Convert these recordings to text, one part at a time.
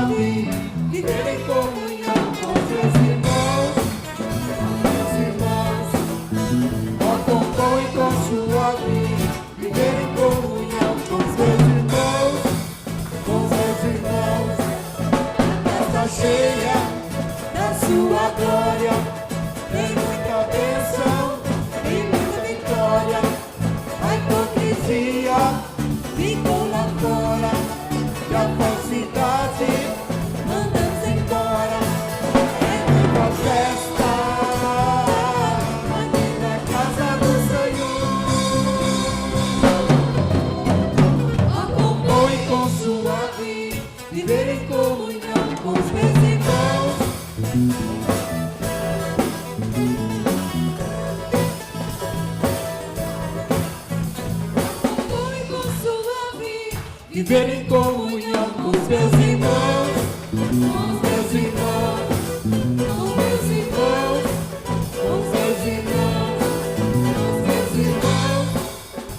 suave, viver em comunhão com seus irmãos. Acompanhe com suave, viver em comunhão com seus irmãos. Festa cheia da sua glória, tem muita bênção e muita vitória. A hipocrisia ficou lá fora, e a falsidade mandamos embora. É muita festa aqui na casa do Senhor. Acompanhe com suave, viver em comunhão com os meus irmãos. Acompanhe com suave, viver em comunhão com os meus irmãos. Com os meus irmãos, com os meus irmãos, com os meus irmãos, com os meus irmãos,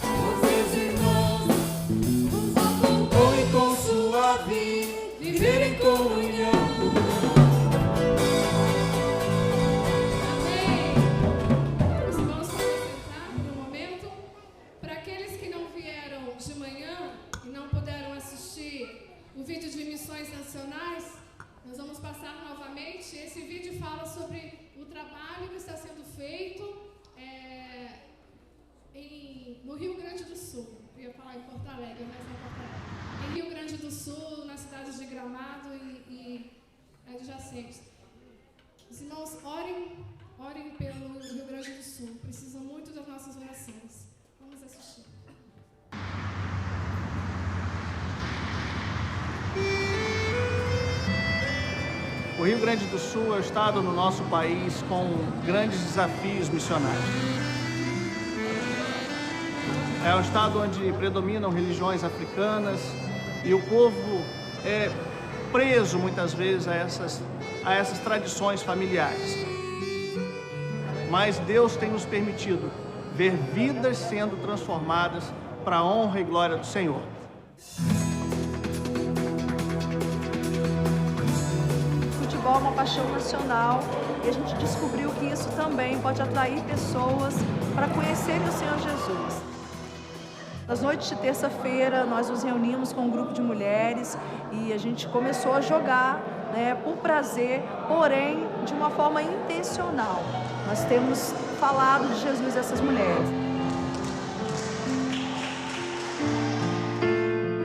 com os meus irmãos. Acompanhe com suave, viver em comunhão. Amém. Os irmãos podem sentar por um momento. Para aqueles que não vieram de manhã e não puderam assistir o vídeo de missões nacionais, nós vamos passar novamente. Esse vídeo fala sobre o trabalho que está sendo feito no Rio Grande do Sul. Eu ia falar em Porto Alegre, mas não é Porto Alegre. Em Rio Grande do Sul, nas cidades de Gramado e adjacentes. Os irmãos, orem pelo Rio Grande do Sul. Precisam muito das nossas orações. Vamos assistir. O Rio Grande do Sul é o estado no nosso país com grandes desafios missionários. É um estado onde predominam religiões africanas e o povo é preso muitas vezes a essas tradições familiares. Mas Deus tem nos permitido ver vidas sendo transformadas para a honra e glória do Senhor. Futebol é uma paixão nacional e a gente descobriu que isso também pode atrair pessoas para conhecerem o Senhor Jesus. Nas noites de terça-feira, nós nos reunimos com um grupo de mulheres e a gente começou a jogar, por prazer, porém de uma forma intencional. Nós temos falado de Jesus a essas mulheres.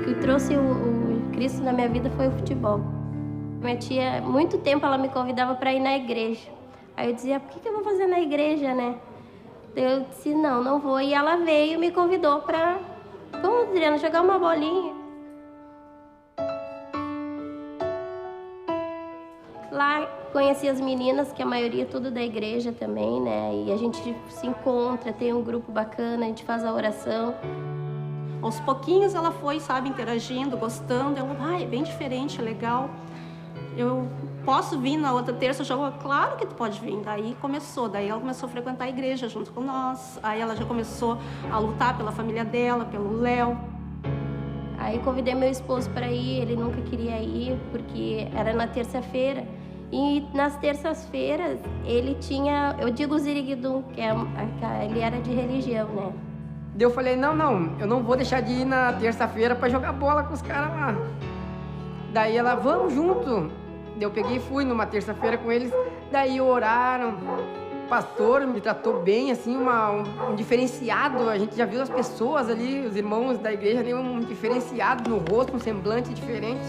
O que trouxe o Cristo na minha vida foi o futebol. Minha tia, muito tempo, ela me convidava para ir na igreja. Aí eu dizia, por que eu vou fazer na igreja, né? Eu disse, não vou. E ela veio e me convidou para, vamos, Adriana, jogar uma bolinha. Lá conheci as meninas, que a maioria é tudo da igreja também, né? E a gente se encontra, tem um grupo bacana, a gente faz a oração. Aos pouquinhos ela foi, interagindo, gostando. Ela, é bem diferente, legal. Eu posso vir na outra terça? Eu já vou, claro que tu pode vir. Daí ela começou a frequentar a igreja junto com nós. Aí ela já começou a lutar pela família dela, pelo Léo. Aí convidei meu esposo para ir, ele nunca queria ir, porque era na terça-feira. E nas terças-feiras ele tinha, eu digo Ziriguidum, que ele era de religião, né? Daí eu falei, não, eu não vou deixar de ir na terça-feira para jogar bola com os caras lá. Daí ela, vamos junto. Daí eu peguei e fui numa terça-feira com eles, daí oraram. O pastor me tratou bem, assim, um diferenciado. A gente já viu as pessoas ali, os irmãos da igreja ali, um diferenciado no rosto, um semblante diferente.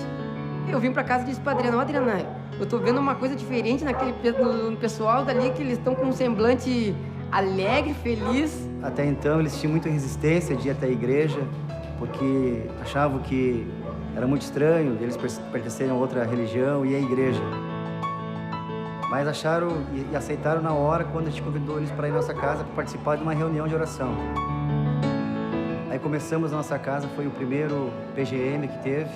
Eu vim pra casa e disse pra Adriana, Adriana, eu tô vendo uma coisa diferente no pessoal dali, que eles estão com um semblante alegre, feliz. Até então eles tinham muita resistência de ir até a igreja, porque achavam que era muito estranho eles pertencerem a outra religião e à igreja. Mas acharam e aceitaram na hora quando a gente convidou eles para ir à nossa casa para participar de uma reunião de oração. Aí começamos a nossa casa, foi o primeiro PGM que teve.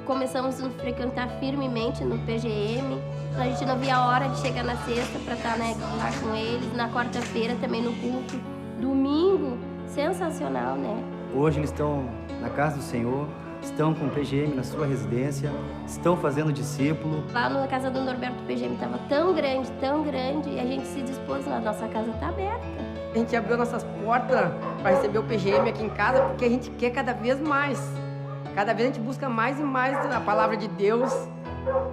Começamos a frequentar firmemente no PGM. A gente não via a hora de chegar na sexta para estar lá com eles. Na quarta-feira também no culto. Domingo, sensacional, né? Hoje eles estão na casa do Senhor, estão com PGM na sua residência, estão fazendo discípulo. Lá na casa do Norberto, o PGM estava tão grande, e a gente se dispôs, a nossa casa está aberta. A gente abriu nossas portas para receber o PGM aqui em casa, porque a gente quer cada vez mais. Cada vez a gente busca mais e mais a palavra de Deus,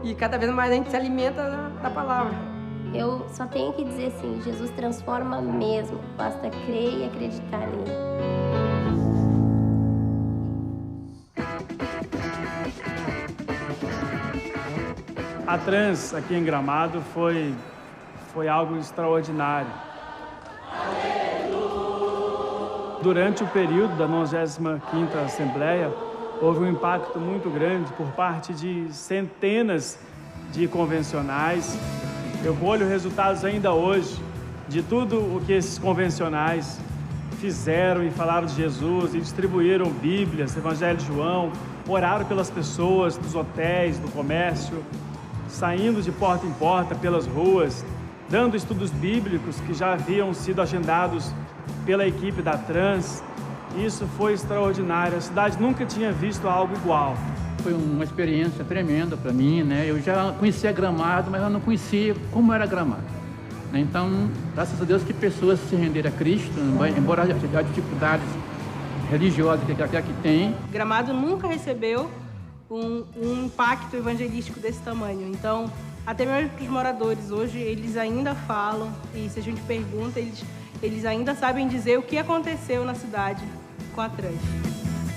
e cada vez mais a gente se alimenta da palavra. Eu só tenho que dizer assim, Jesus transforma mesmo, basta crer e acreditar nele. A Trans aqui em Gramado foi algo extraordinário. Durante o período da 95ª Assembleia, houve um impacto muito grande por parte de centenas de convencionais. Eu colho resultados ainda hoje de tudo o que esses convencionais fizeram e falaram de Jesus e distribuíram Bíblias, Evangelho de João, oraram pelas pessoas dos hotéis, do comércio, saindo de porta em porta pelas ruas, dando estudos bíblicos que já haviam sido agendados pela equipe da Trans. Isso foi extraordinário, a cidade nunca tinha visto algo igual. Foi uma experiência tremenda para mim, né? Eu já conhecia Gramado, mas eu não conhecia como era Gramado. Então, graças a Deus que pessoas se renderam a Cristo, embora as dificuldades religiosas que aqui tem. Gramado nunca recebeu um impacto evangelístico desse tamanho. Então, até mesmo os moradores hoje, eles ainda falam, e se a gente pergunta, eles ainda sabem dizer o que aconteceu na cidade com a Trans.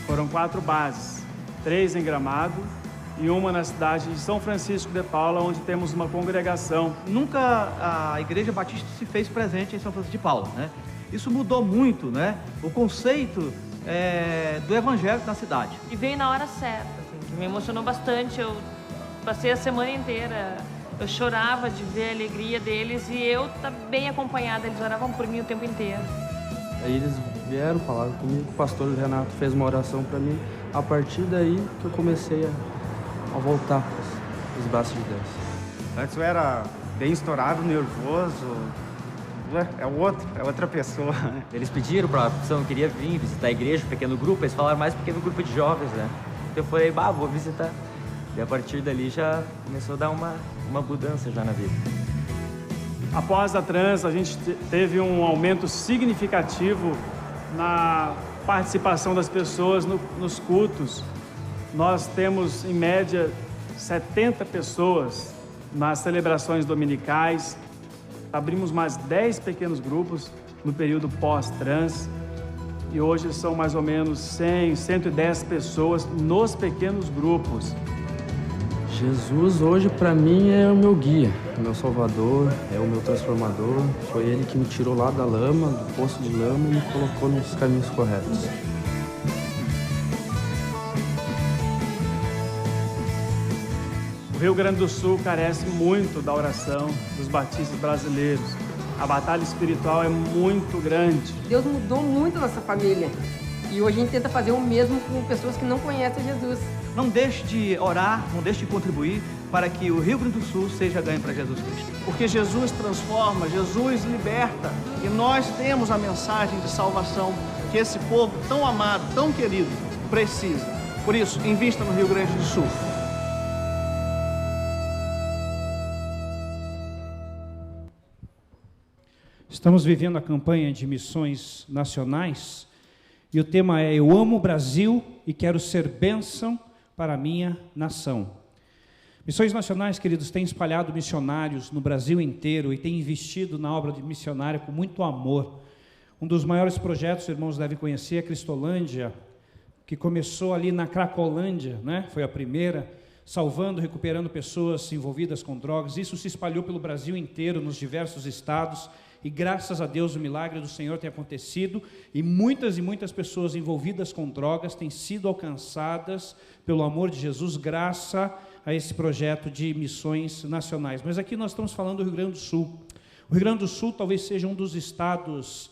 Foram 4 bases, 3 em Gramado e uma na cidade de São Francisco de Paula, onde temos uma congregação. Nunca a Igreja Batista se fez presente em São Francisco de Paula, né? Isso mudou muito, né? O conceito do evangelho na cidade. E veio na hora certa, assim, que me emocionou bastante. Eu passei a semana inteira, eu chorava de ver a alegria deles e eu estava bem acompanhada, eles oravam por mim o tempo inteiro. Aí eles vieram, falaram comigo, o pastor Renato fez uma oração para mim. A partir daí que eu comecei a voltar para os braços de Deus. Antes eu era bem estourado, nervoso. É outra pessoa. Eles pediram para a pessoa que queria vir visitar a igreja, pequeno grupo, eles falaram mais pequeno grupo de jovens, né? Eu falei, vou visitar. E a partir dali já começou a dar uma mudança já na vida. Após a Trans, a gente teve um aumento significativo na participação das pessoas nos cultos. Nós temos, em média, 70 pessoas nas celebrações dominicais. Abrimos mais 10 pequenos grupos no período pós-Trans. E hoje são mais ou menos 100, 110 pessoas nos pequenos grupos. Jesus hoje para mim é o meu guia, o meu salvador, é o meu transformador. Foi ele que me tirou lá da lama, do poço de lama e me colocou nos caminhos corretos. O Rio Grande do Sul carece muito da oração dos batistas brasileiros. A batalha espiritual é muito grande. Deus mudou muito a nossa família. E hoje a gente tenta fazer o mesmo com pessoas que não conhecem Jesus. Não deixe de orar, não deixe de contribuir para que o Rio Grande do Sul seja ganho para Jesus Cristo. Porque Jesus transforma, Jesus liberta. E nós temos a mensagem de salvação que esse povo tão amado, tão querido, precisa. Por isso, invista no Rio Grande do Sul. Estamos vivendo a campanha de missões nacionais e o tema é Eu amo o Brasil e quero ser bênção para a minha nação. Missões nacionais, queridos, têm espalhado missionários no Brasil inteiro e têm investido na obra de missionária com muito amor. Um dos maiores projetos, irmãos, devem conhecer, é a Cristolândia, que começou ali na Cracolândia, né? Foi a primeira, salvando, recuperando pessoas envolvidas com drogas. Isso se espalhou pelo Brasil inteiro, nos diversos estados. E graças a Deus o milagre do Senhor tem acontecido e muitas pessoas envolvidas com drogas têm sido alcançadas pelo amor de Jesus, graças a esse projeto de missões nacionais. Mas aqui nós estamos falando do Rio Grande do Sul. O Rio Grande do Sul talvez seja um dos estados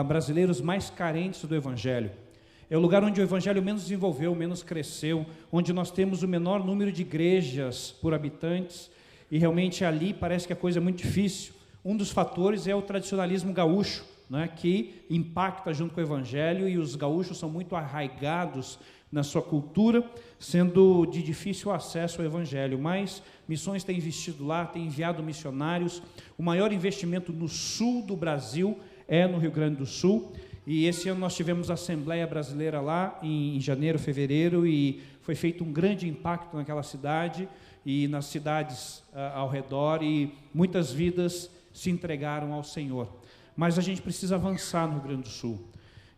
brasileiros mais carentes do Evangelho. É o lugar onde o Evangelho menos desenvolveu, menos cresceu, onde nós temos o menor número de igrejas por habitantes e realmente ali parece que a coisa é muito difícil. Um dos fatores é o tradicionalismo gaúcho, né, que impacta junto com o Evangelho, e os gaúchos são muito arraigados na sua cultura, sendo de difícil acesso ao Evangelho. Mas Missões tem investido lá, tem enviado missionários. O maior investimento no sul do Brasil é no Rio Grande do Sul, e esse ano nós tivemos a Assembleia Brasileira lá em janeiro, fevereiro, e foi feito um grande impacto naquela cidade e nas cidades ao redor, e muitas vidas se entregaram ao Senhor. Mas a gente precisa avançar no Rio Grande do Sul.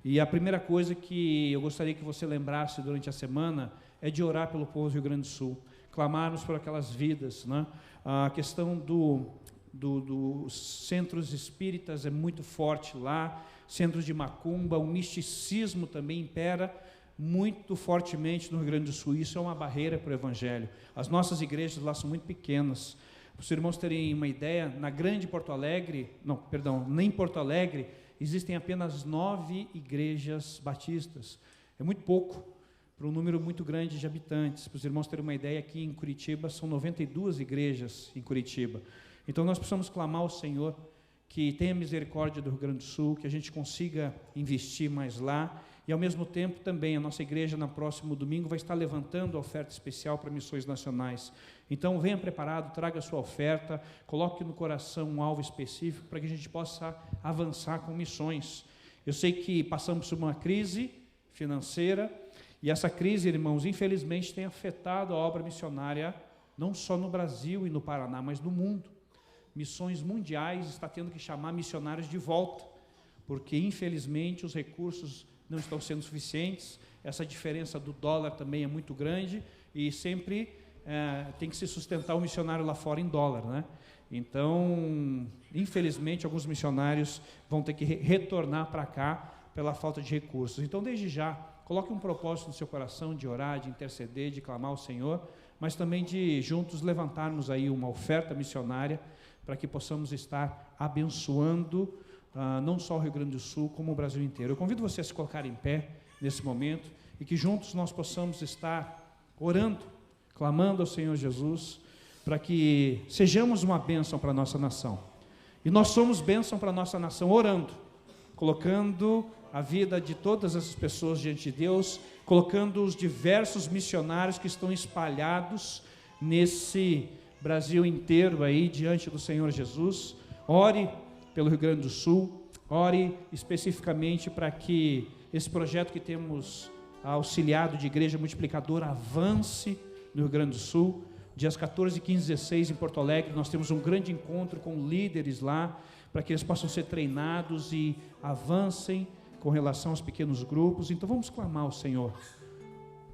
E a primeira coisa que eu gostaria que você lembrasse durante a semana é de orar pelo povo do Rio Grande do Sul, clamarmos por aquelas vidas, né? A questão dos centros espíritas é muito forte lá, centros de macumba, o misticismo também impera muito fortemente no Rio Grande do Sul. Isso é uma barreira para o Evangelho. As nossas igrejas lá são muito pequenas. Para os irmãos terem uma ideia, nem Porto Alegre, existem apenas 9 igrejas batistas. É muito pouco para um número muito grande de habitantes. Para os irmãos terem uma ideia, aqui em Curitiba são 92 igrejas em Curitiba. Então nós precisamos clamar ao Senhor que tenha misericórdia do Rio Grande do Sul, que a gente consiga investir mais lá, e ao mesmo tempo também a nossa igreja no próximo domingo vai estar levantando a oferta especial para missões nacionais. Então venha preparado, traga a sua oferta, coloque no coração um alvo específico para que a gente possa avançar com missões. Eu sei que passamos por uma crise financeira, e essa crise, irmãos, infelizmente tem afetado a obra missionária não só no Brasil e no Paraná, mas no mundo. Missões mundiais está tendo que chamar missionários de volta, porque infelizmente os recursos não estão sendo suficientes, essa diferença do dólar também é muito grande, e sempre tem que se sustentar o missionário lá fora em dólar, né? Então, infelizmente, alguns missionários vão ter que retornar para cá pela falta de recursos. Então, desde já, coloque um propósito no seu coração de orar, de interceder, de clamar ao Senhor, mas também de juntos levantarmos aí uma oferta missionária para que possamos estar abençoando não só o Rio Grande do Sul, como o Brasil inteiro. Eu convido você a se colocar em pé nesse momento e que juntos nós possamos estar orando, clamando ao Senhor Jesus, para que sejamos uma bênção para a nossa nação. E nós somos bênção para a nossa nação orando, colocando a vida de todas essas pessoas diante de Deus, colocando os diversos missionários que estão espalhados nesse Brasil inteiro aí diante do Senhor Jesus. Ore pelo Rio Grande do Sul, ore especificamente para que esse projeto que temos auxiliado de Igreja Multiplicadora avance no Rio Grande do Sul. Dias 14, 15 e 16 em Porto Alegre, nós temos um grande encontro com líderes lá, para que eles possam ser treinados e avancem com relação aos pequenos grupos. Então vamos clamar ao Senhor.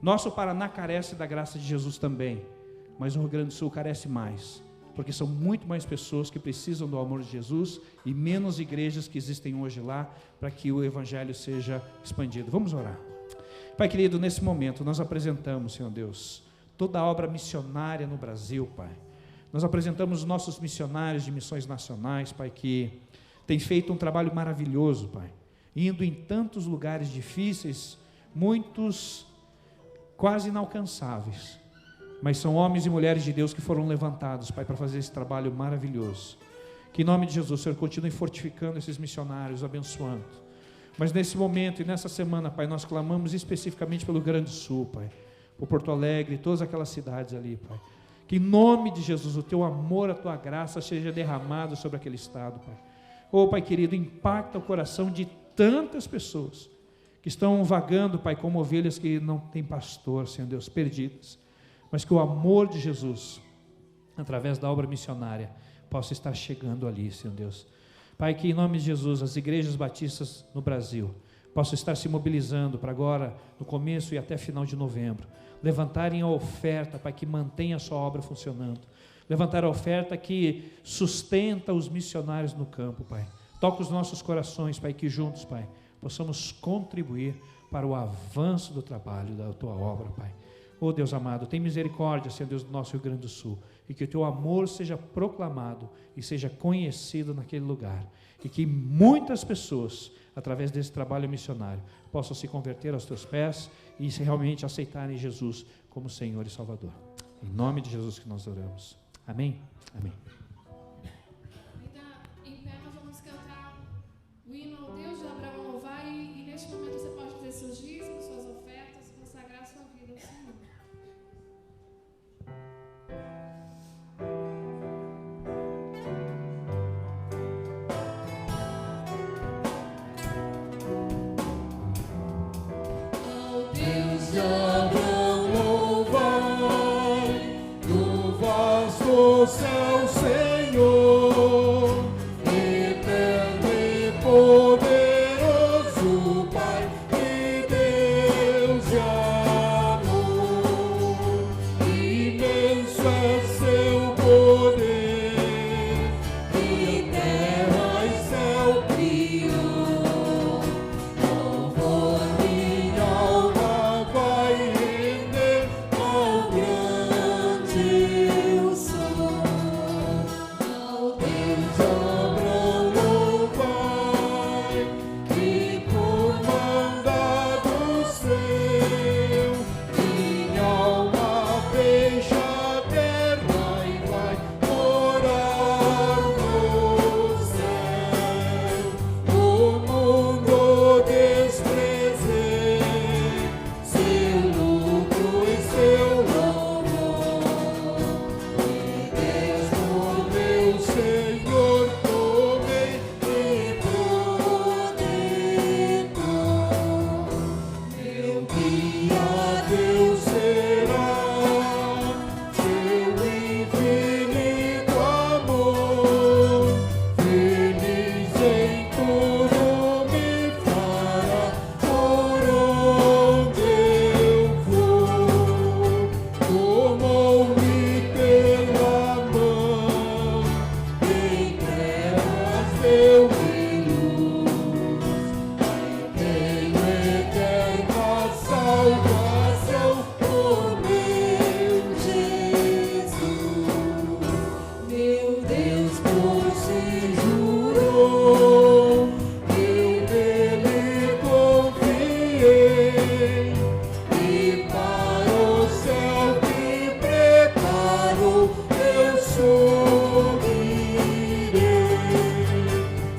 Nosso Paraná carece da graça de Jesus também, mas o Rio Grande do Sul carece mais, porque são muito mais pessoas que precisam do amor de Jesus e menos igrejas que existem hoje lá para que o Evangelho seja expandido. Vamos orar. Pai querido, nesse momento nós apresentamos, Senhor Deus, toda a obra missionária no Brasil, Pai. Nós apresentamos os nossos missionários de missões nacionais, Pai, que têm feito um trabalho maravilhoso, Pai, indo em tantos lugares difíceis, muitos quase inalcançáveis, mas são homens e mulheres de Deus que foram levantados, Pai, para fazer esse trabalho maravilhoso. Que em nome de Jesus, o Senhor continue fortificando esses missionários, abençoando. Mas nesse momento e nessa semana, Pai, nós clamamos especificamente pelo Rio Grande do Sul, Pai, por Porto Alegre, todas aquelas cidades ali, Pai. Que em nome de Jesus, o Teu amor, a Tua graça seja derramado sobre aquele estado, Pai. Oh, Pai querido, impacta o coração de tantas pessoas que estão vagando, Pai, como ovelhas que não têm pastor, Senhor Deus, perdidas. Mas que o amor de Jesus, através da obra missionária, possa estar chegando ali, Senhor Deus. Pai, que em nome de Jesus, as igrejas batistas no Brasil possam estar se mobilizando para agora, no começo e até final de novembro, levantarem a oferta, Pai, que mantenha a sua obra funcionando, levantar a oferta que sustenta os missionários no campo, Pai. Toca os nossos corações, Pai, que juntos, Pai, possamos contribuir para o avanço do trabalho da Tua obra, Pai. Oh Deus amado, tem misericórdia, Senhor Deus, do nosso Rio Grande do Sul, e que o Teu amor seja proclamado e seja conhecido naquele lugar, e que muitas pessoas, através desse trabalho missionário, possam se converter aos Teus pés e realmente aceitarem Jesus como Senhor e Salvador. Em nome de Jesus que nós oramos. Amém? Amém. Então, em pé nós vamos cantar o hino de Abraão, louvai, no vasto céu, Senhor, eterno e poderoso Pai e Deus de amor. Imenso é seu poder, e terra e céu criou. Louvor minha alma vai render ao grande eu sou. Ao Deus de Abraão, louvai, que por mandado seu, minha alma deixa a terra e vai morar no céu. O mundo desprezei, seu lucro e seu louvor. E Deus por meu Senhor tomei e protetor. Meu guia Deus será, seu infinito amor, feliz em tudo me fará por onde eu for. Tomou-me pela mão, em trevas deu-me luz, tenho eterna salvação por meu Jesus. Meu Deus por si jurou, eu nele confiei, e para o céu que preparou eu subirei.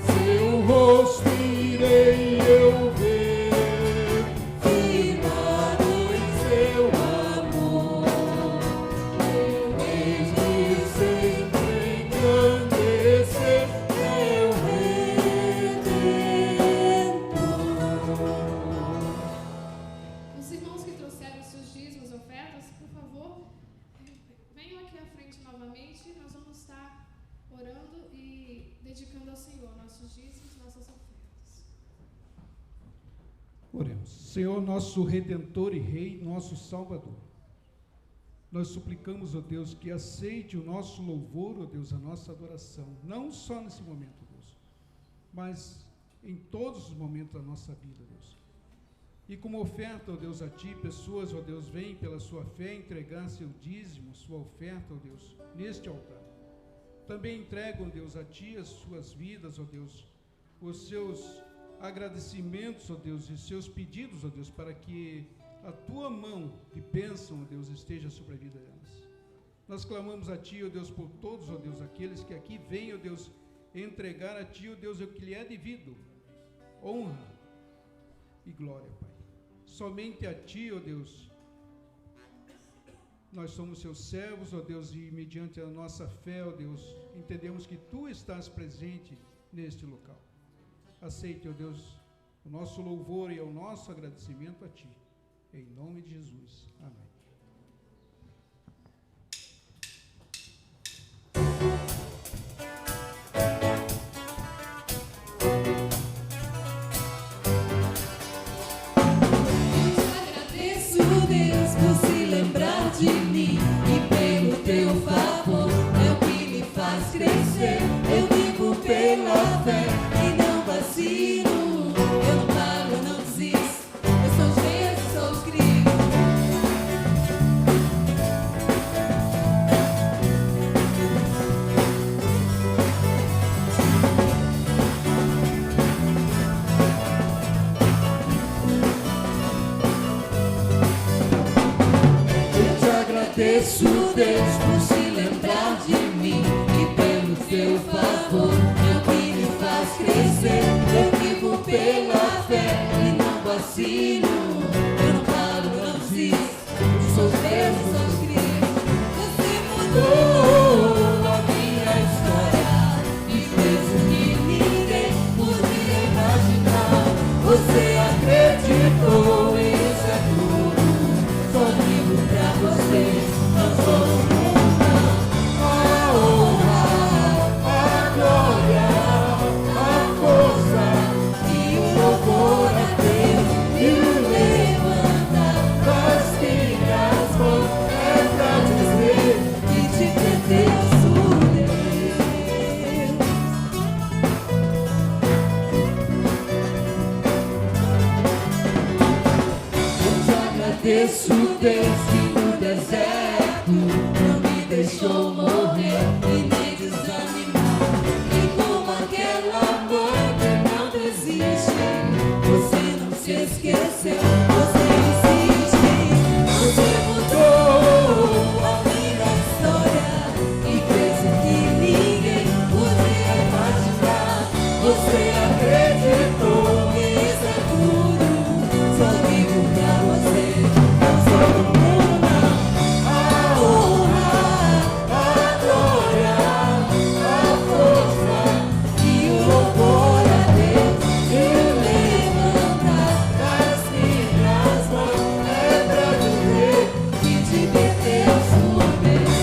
Seu rosto irei eu ver, firmado em seu amor. Eis-me sempre engrandecer meu Redentor. Os irmãos que trouxeram seus dízimos e ofertas, por favor, venham aqui à frente novamente. Nós vamos estar orando e dedicando ao Senhor nossos dízimos, nossas ofertas. Oremos. Senhor, nosso Redentor e Rei, nosso Salvador, nós suplicamos, ó Deus, que aceite o nosso louvor, ó Deus, a nossa adoração, não só nesse momento, Deus, mas em todos os momentos da nossa vida, Deus. E como oferta, ó Deus, a Ti, pessoas, ó Deus, vêm pela sua fé entregar seu dízimo, sua oferta, ó Deus, neste altar. Também entregam, Deus, a Ti as suas vidas, ó Deus, os seus agradecimentos, ó Deus, e seus pedidos, ó Deus, para que a Tua mão de bênção, ó Deus, esteja sobre a vida delas. Nós clamamos a Ti, ó Deus, por todos, ó Deus, aqueles que aqui vêm, ó Deus, entregar a Ti, ó Deus, o que lhe é devido, honra e glória, Pai. Somente a Ti, ó Deus, nós somos Seus servos, ó Deus, e mediante a nossa fé, ó Deus, entendemos que Tu estás presente neste local. Aceite, ó Deus, o nosso louvor e o nosso agradecimento a Ti. Em nome de Jesus. Amém. Agradeço, Deus, por se lembrar de mim, e pelo Teu favor é o que me faz crescer. Eu vivo pela fé e não vacilo, eu não paro, eu não desisto, eu sou Jesus, sou Cristo. Eu te agradeço, Deus, por se lembrar de mim, e pelo Teu favor é o que me faz crescer. Eu vivo pela fé e não vacilo, eu não paro, eu não desisto, eu sou Jesus, sou Cristo. Você mudou a minha história e fez o que ninguém podia imaginar. Você acreditou, isso é tudo. desce no deserto, não me deixou morrer e nem desanimar. E como aquela mãe que não desiste, você não se esqueceu, você insiste. Você mudou a minha história e fez o que ninguém podia imaginar. Você acreditou que isso é tudo, só vivo pra você, não sou do mundo não. A honra, a glória, a força e o louvor a Deus e o levantar das minhas mãos é pra dizer que te pertenço a Deus.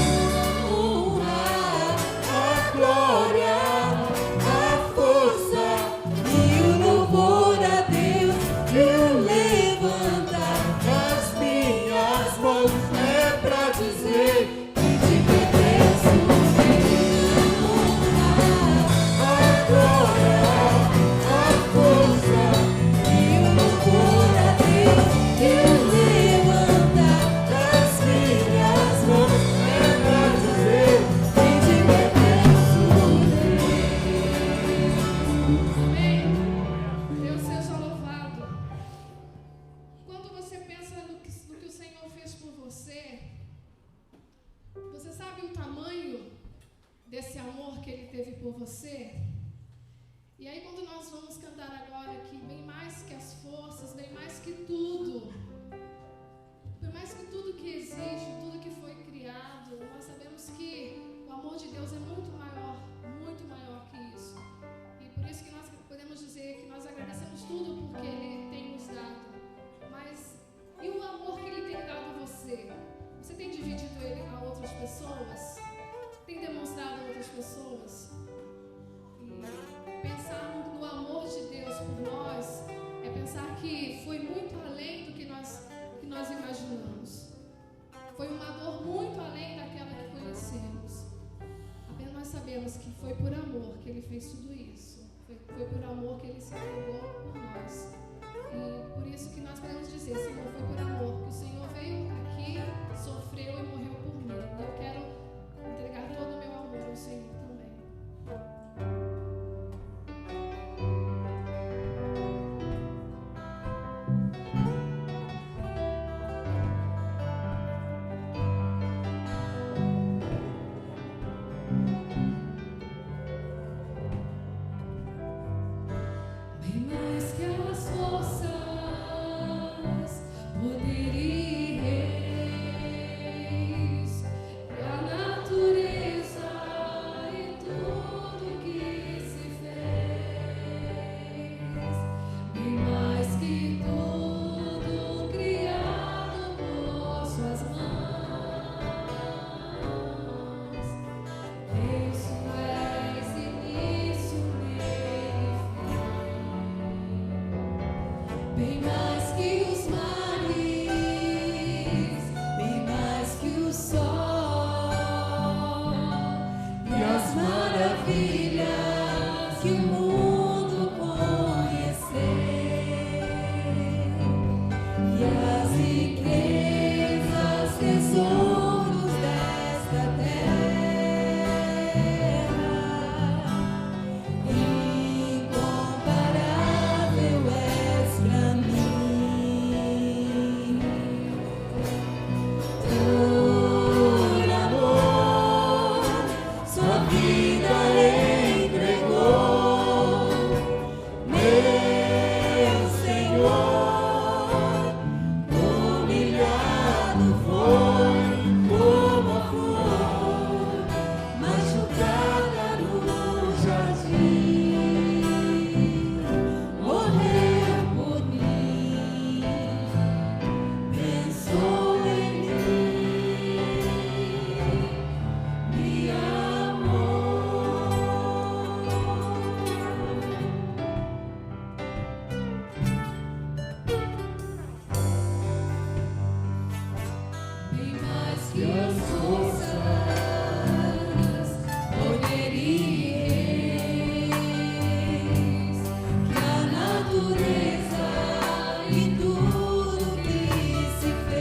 Honra, a glória, a força e o louvor a Deus e o levantar das minhas mãos é pra dizer que te pertenço a Deus. Honra, a glória, a força e o louvor a Deus e o levantar das minhas mãos é pra dizer que te pertenço a Amém. Deus seja louvado. Quando você pensa no que o Senhor fez por você, você sabe o tamanho desse amor que Ele teve por você? E aí quando nós vamos cantar agora que bem mais que as forças, bem mais que tudo, bem mais que tudo que existe, tudo que foi criado, nós sabemos que o amor de Deus é muito maior que isso. E por isso que nós podemos dizer que nós agradecemos tudo porque Ele tem nos dado. Mas e o amor que Ele tem dado a você? Você tem dividido ele a outras pessoas? Tem demonstrado a outras pessoas? E pensar no amor de Deus por nós é pensar que foi muito além do que nós imaginamos. Foi uma dor muito além daquela que conhecemos. Apenas nós sabemos que foi por amor que Ele fez tudo isso. Foi por amor que Ele se entregou por nós. E por isso que nós podemos dizer, Senhor, foi por amor que o Senhor veio aqui, sofreu e morreu por mim. E eu quero entregar todo o meu amor ao Senhor também. Bem mais que as forças, poder e reis, e a natureza e tudo que se fez, bem mais que tudo criado por suas mãos, isso és início, meio e fim. Bem mais que os mares, bem mais que o sol e as maravilhas que o mundo conhecer, e as riquezas, tesouros desta terra. Incomparável és pra mim, por amor, sua vida entregou, meu Senhor, humilhado foi como a flor, machucada no jardim, morreu por mim, pensou em mim, me amou. Bem mais que as forças, poder e reis, que a natureza e tudo que se fez.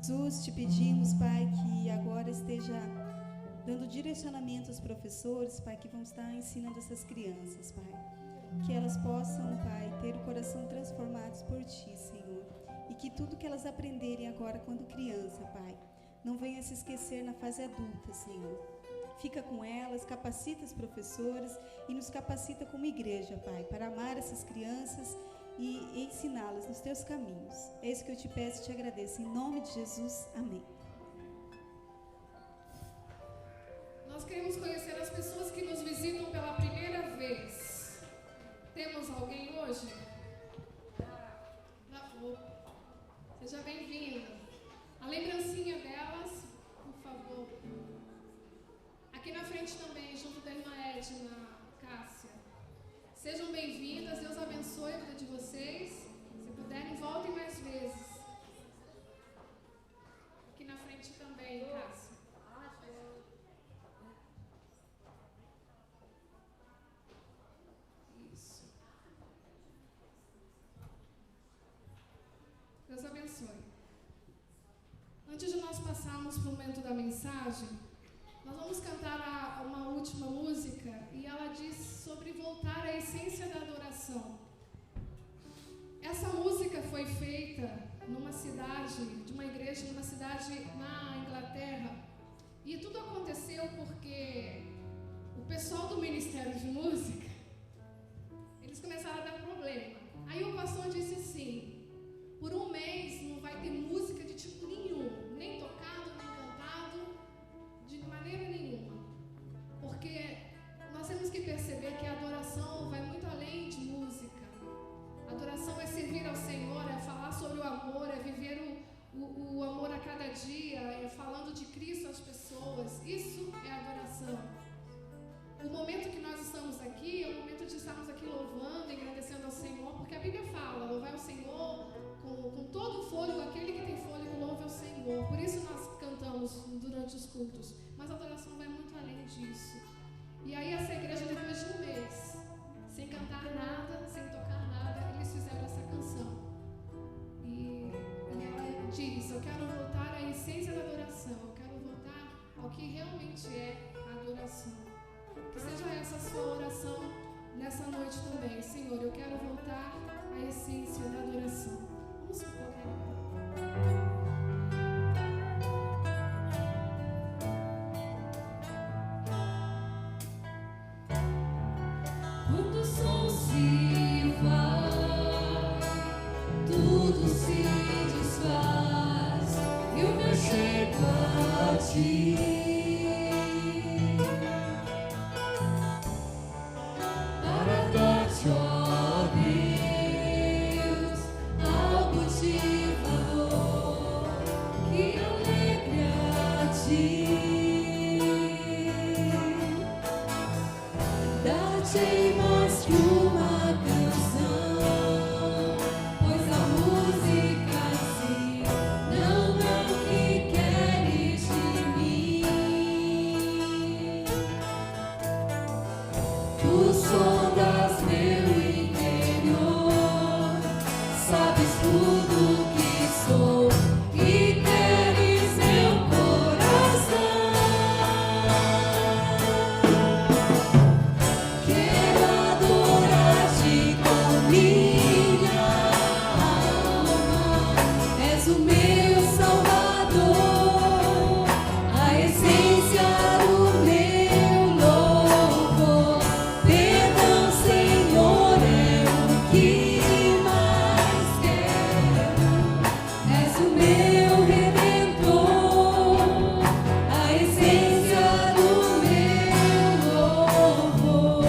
Jesus, te pedimos, Pai, que agora esteja dando direcionamento aos professores, Pai, que vão estar ensinando essas crianças, Pai. Que elas possam, Pai, ter o coração transformados por Ti, Senhor. E que tudo que elas aprenderem agora quando criança, Pai, não venha se esquecer na fase adulta, Senhor. Fica com elas, capacita os professores e nos capacita como igreja, Pai, para amar essas crianças e ensiná-las nos Teus caminhos. É isso que eu te peço e te agradeço. Em nome de Jesus, amém. Nós queremos conhecer as pessoas que nos visitam pela primeira vez. Temos alguém hoje? Seja bem-vinda. A lembrancinha delas, por favor. Aqui na frente também, junto da irmã Edna, Cássia. Sejam bem-vindas, Deus abençoe a vida de vocês. Se puderem, voltem mais vezes. Aqui na frente também, Cássia. Isso. Deus abençoe. Antes de nós passarmos para o momento da mensagem, nós vamos cantar uma última música e ela diz sobre voltar à essência da adoração. Essa música foi feita numa cidade, de uma igreja numa cidade na Inglaterra, e tudo aconteceu porque o pessoal do Ministério de Música, eles começaram a dar problema. Aí o pastor disse assim: por um mês não vai ter música de tipo nenhum, nem tocado, nem cantado, de maneira nenhuma. Porque nós temos que perceber que a adoração vai muito além de música. A adoração é servir ao Senhor, é falar sobre o amor, é viver o de estarmos aqui louvando, engrandecendo ao Senhor, porque a Bíblia fala, louvar ao Senhor com todo o fôlego, aquele que tem fôlego louve ao Senhor. Por isso nós cantamos durante os cultos, mas a adoração vai muito além disso. E aí essa igreja, depois de um mês, sem cantar nada, sem tocar nada, eles fizeram essa canção. E ela diz, eu quero voltar à essência da adoração, eu quero voltar ao que realmente é a adoração. Que seja essa a sua oração nessa noite também. Senhor, eu quero voltar à essência da adoração. Vamos colocar. Quando o sol se vai, tudo se desfaz, eu me achego a ti. Para dar-te, ó Deus, algo de valor que alegre a ti. Dar-te mais que uma canção, pois a música em si não é o que queres de mim. Tu sondas meu interior, sabes tudo que sou e queres meu coração. Quero adorar-te com minha alma, és o meu Salvador, a essência do meu louvor. Perdão, Senhor, é o que mais quero, és o meu Redentor, a essência do meu louvor.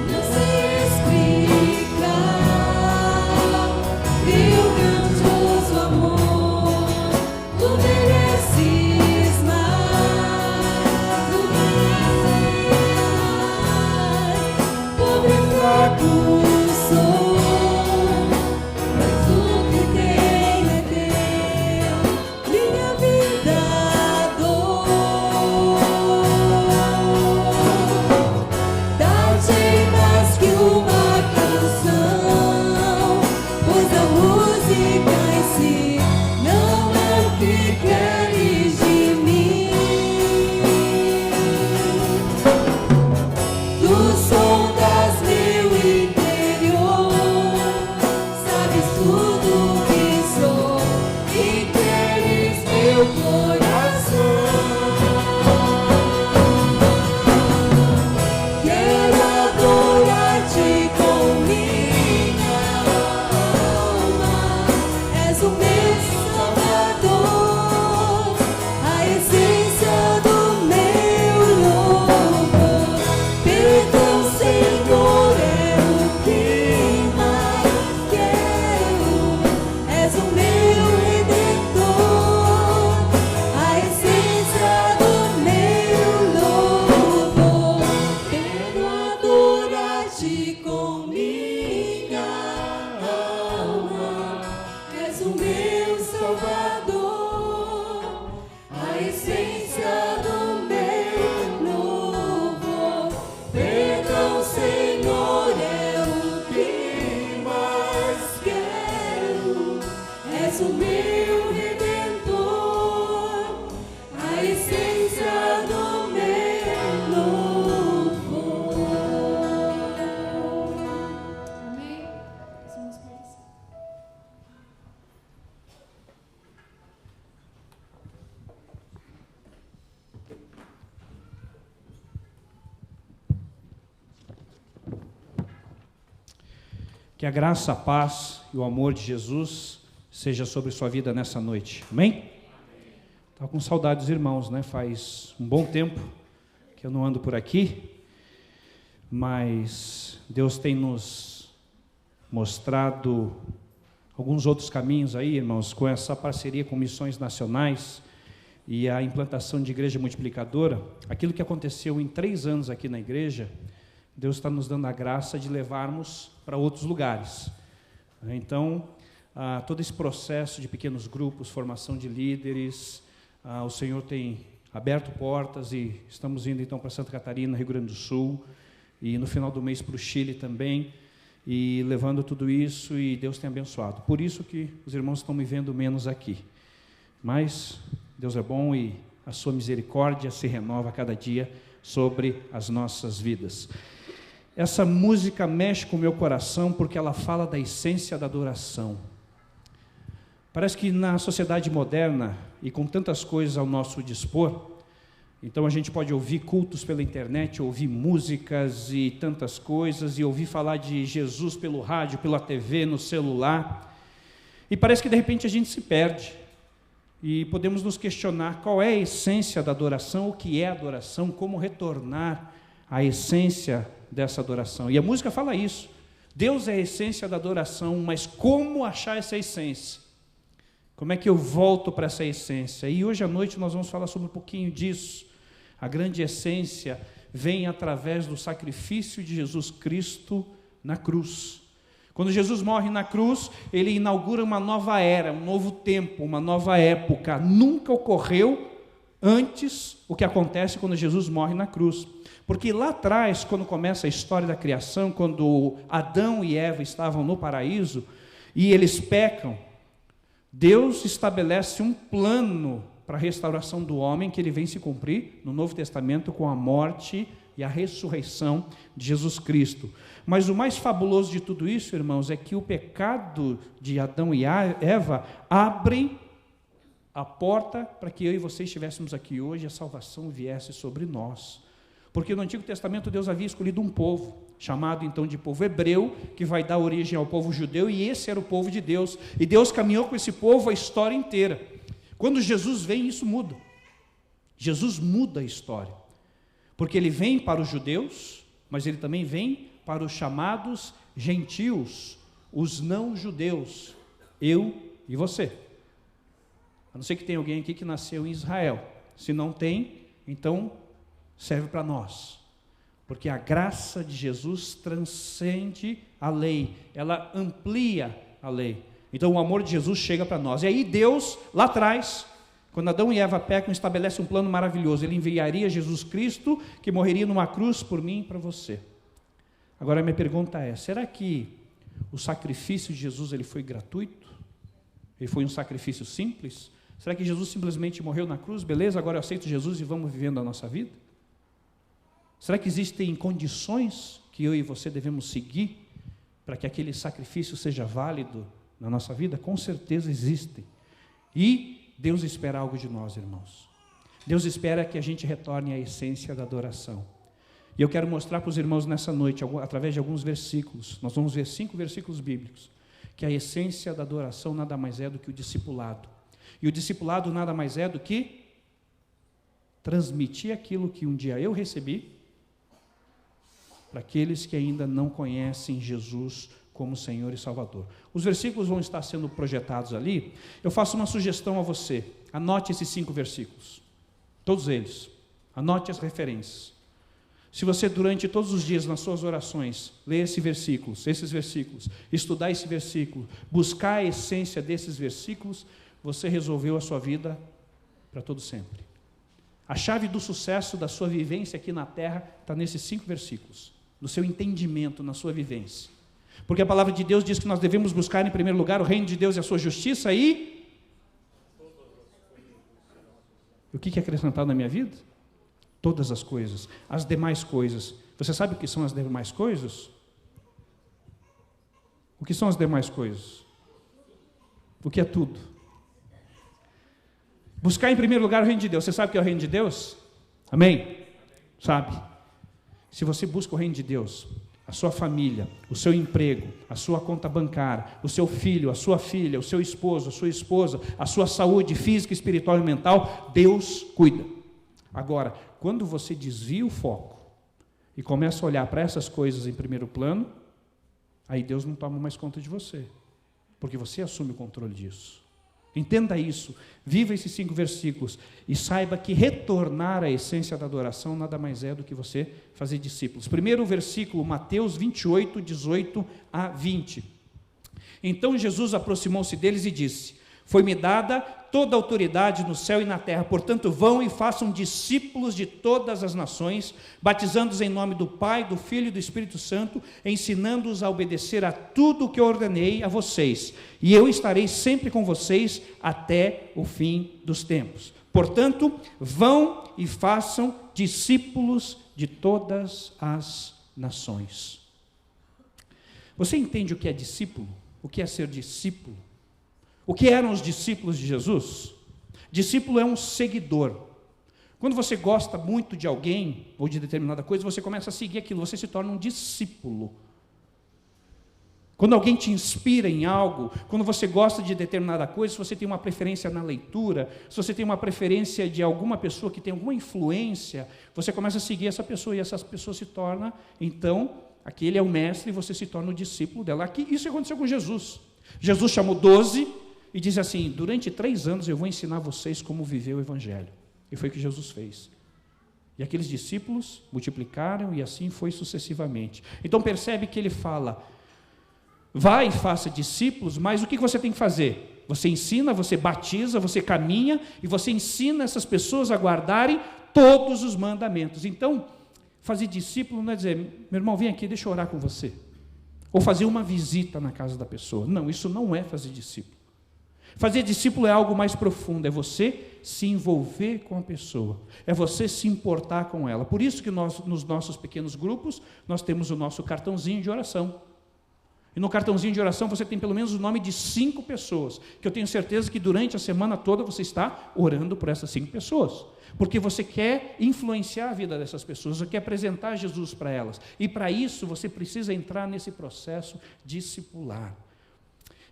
Não sei explicar teu grandioso amor. Tu mereces mais, tu mereces mais. Pobre e fraco sou, mas o que tenho é teu, minha vida dou. Dar-te mais que uma canção, pois a música em si não é o que queres de mim. Tu sondas meu interior, sabes tudo que sou e queres meu coração. Quero adorar-te com minha alma, és o meu Salvador, a essência do meu louvor. Perdão, Senhor, é o que mais quero, és o meu Redentor, a essência do meu louvor. Quero adorar-te com minha alma, és o meu Salvador, a essência do meu louvor. Perdão, Senhor, é o que mais quero, és o meu Redentor, a essência do meu louvor. Amém? Somos todos. Que a graça, a paz e o amor de Jesus seja sobre sua vida nessa noite. Amém? Estava com saudade dos irmãos, né? Faz um bom tempo que eu não ando por aqui. mas Deus tem nos mostrado alguns outros caminhos aí, irmãos, com essa parceria com missões nacionais e a implantação de igreja multiplicadora. Aquilo que aconteceu em 3 anos aqui na igreja, Deus está nos dando a graça de levarmos para outros lugares. Então, todo esse processo de pequenos grupos, formação de líderes, o Senhor tem aberto portas e estamos indo então para Santa Catarina, Rio Grande do Sul, e no final do mês para o Chile também, e levando tudo isso, e Deus tem abençoado. Por isso que os irmãos estão me vendo menos aqui. Mas Deus é bom e a sua misericórdia se renova a cada dia sobre as nossas vidas. Essa música mexe com o meu coração porque ela fala da essência da adoração. Parece que na sociedade moderna e com tantas coisas ao nosso dispor, então a gente pode ouvir cultos pela internet, ouvir músicas e tantas coisas, e ouvir falar de Jesus pelo rádio, pela TV, no celular, e parece que de repente a gente se perde, e podemos nos questionar qual é a essência da adoração, o que é adoração, como retornar à essência dessa adoração. E a música fala isso, Deus é a essência da adoração, mas como achar essa essência? Como é que eu volto para essa essência? E hoje à noite nós vamos falar sobre um pouquinho disso. A grande essência vem através do sacrifício de Jesus Cristo na cruz. Quando Jesus morre na cruz, ele inaugura uma nova era, um novo tempo, uma nova época. Nunca ocorreu antes o que acontece quando Jesus morre na cruz. Porque lá atrás, quando começa a história da criação, quando Adão e Eva estavam no paraíso e eles pecam, Deus estabelece um plano para a restauração do homem, que ele vem se cumprir no Novo Testamento com a morte e a ressurreição de Jesus Cristo. Mas o mais fabuloso de tudo isso, irmãos, é que o pecado de Adão e Eva abre a porta para que eu e você estivéssemos aqui hoje e a salvação viesse sobre nós. Porque no Antigo Testamento Deus havia escolhido um povo, chamado então de povo hebreu, que vai dar origem ao povo judeu, e esse era o povo de Deus. E Deus caminhou com esse povo a história inteira. Quando Jesus vem, isso muda. Jesus muda a história. Porque ele vem para os judeus, mas ele também vem para os chamados gentios, os não judeus, eu e você. A não ser que tenha alguém aqui que nasceu em Israel. Se não tem, então serve para nós. Porque a graça de Jesus transcende a lei, ela amplia a lei. Então o amor de Jesus chega para nós. E aí Deus, lá atrás, quando Adão e Eva pecam, estabelece um plano maravilhoso. Ele enviaria Jesus Cristo, que morreria numa cruz por mim e para você. Agora a minha pergunta é, será que o sacrifício de Jesus ele foi gratuito? Ele foi um sacrifício simples? Será que Jesus simplesmente morreu na cruz? Beleza, agora eu aceito Jesus e vamos vivendo a nossa vida? Será que existem condições que eu e você devemos seguir para que aquele sacrifício seja válido na nossa vida? Com certeza existem. E Deus espera algo de nós, irmãos. Deus espera que a gente retorne à essência da adoração. E eu quero mostrar para os irmãos nessa noite, através de alguns versículos, nós vamos ver 5 versículos bíblicos, que a essência da adoração nada mais é do que o discipulado. E o discipulado nada mais é do que transmitir aquilo que um dia eu recebi para aqueles que ainda não conhecem Jesus como Senhor e Salvador. Os versículos vão estar sendo projetados ali. Eu faço uma sugestão a você. Anote esses 5 versículos. Todos eles. Anote as referências. Se você durante todos os dias nas suas orações ler esses versículos, estudar esse versículo, buscar a essência desses versículos, você resolveu a sua vida para todo sempre. A chave do sucesso da sua vivência aqui na terra está nesses 5 versículos, no seu entendimento, na sua vivência. Porque a palavra de Deus diz que nós devemos buscar em primeiro lugar o reino de Deus e a sua justiça e... O que é acrescentado na minha vida? Todas as coisas, as demais coisas. Você sabe o que são as demais coisas? O que são as demais coisas? O que é tudo? Buscar em primeiro lugar o reino de Deus. Você sabe o que é o reino de Deus? Amém? Sabe? Se você busca o reino de Deus, a sua família, o seu emprego, a sua conta bancária, o seu filho, a sua filha, o seu esposo, a sua esposa, a sua saúde física, espiritual e mental, Deus cuida. Agora, quando você desvia o foco e começa a olhar para essas coisas em primeiro plano, aí Deus não toma mais conta de você, porque você assume o controle disso. Entenda isso, viva esses 5 versículos e saiba que retornar à essência da adoração nada mais é do que você fazer discípulos. Primeiro versículo, Mateus 28, 18 a 20. Então Jesus aproximou-se deles e disse: foi-me dada toda a autoridade no céu e na terra, portanto vão e façam discípulos de todas as nações, batizando-os em nome do Pai, do Filho e do Espírito Santo, ensinando-os a obedecer a tudo o que eu ordenei a vocês, e eu estarei sempre com vocês até o fim dos tempos. Portanto, vão e façam discípulos de todas as nações. Você entende o que é discípulo? O que é ser discípulo? O que eram os discípulos de Jesus? Discípulo é um seguidor. Quando você gosta muito de alguém ou de determinada coisa, você começa a seguir aquilo, você se torna um discípulo. Quando alguém te inspira em algo, quando você gosta de determinada coisa, se você tem uma preferência na leitura, se você tem uma preferência de alguma pessoa que tem alguma influência, você começa a seguir essa pessoa e essa pessoa se torna, então, aquele é o mestre e você se torna o discípulo dela. Aqui, isso aconteceu com Jesus. Jesus chamou 12 e disse assim: durante 3 anos eu vou ensinar vocês como viver o Evangelho. E foi o que Jesus fez. E aqueles discípulos multiplicaram e assim foi sucessivamente. Então percebe que ele fala: vai e faça discípulos, mas o que você tem que fazer? Você ensina, você batiza, você caminha e você ensina essas pessoas a guardarem todos os mandamentos. Então, fazer discípulo não é dizer: meu irmão, vem aqui, deixa eu orar com você. Ou fazer uma visita na casa da pessoa. Não, isso não é fazer discípulo. Fazer discípulo é algo mais profundo, é você se envolver com a pessoa, é você se importar com ela. Por isso que nós, nos nossos pequenos grupos, nós temos o nosso cartãozinho de oração. E no cartãozinho de oração você tem pelo menos o nome de 5 pessoas, que eu tenho certeza que durante a semana toda você está orando por essas 5 pessoas. Porque você quer influenciar a vida dessas pessoas, você quer apresentar Jesus para elas. E para isso você precisa entrar nesse processo discipular.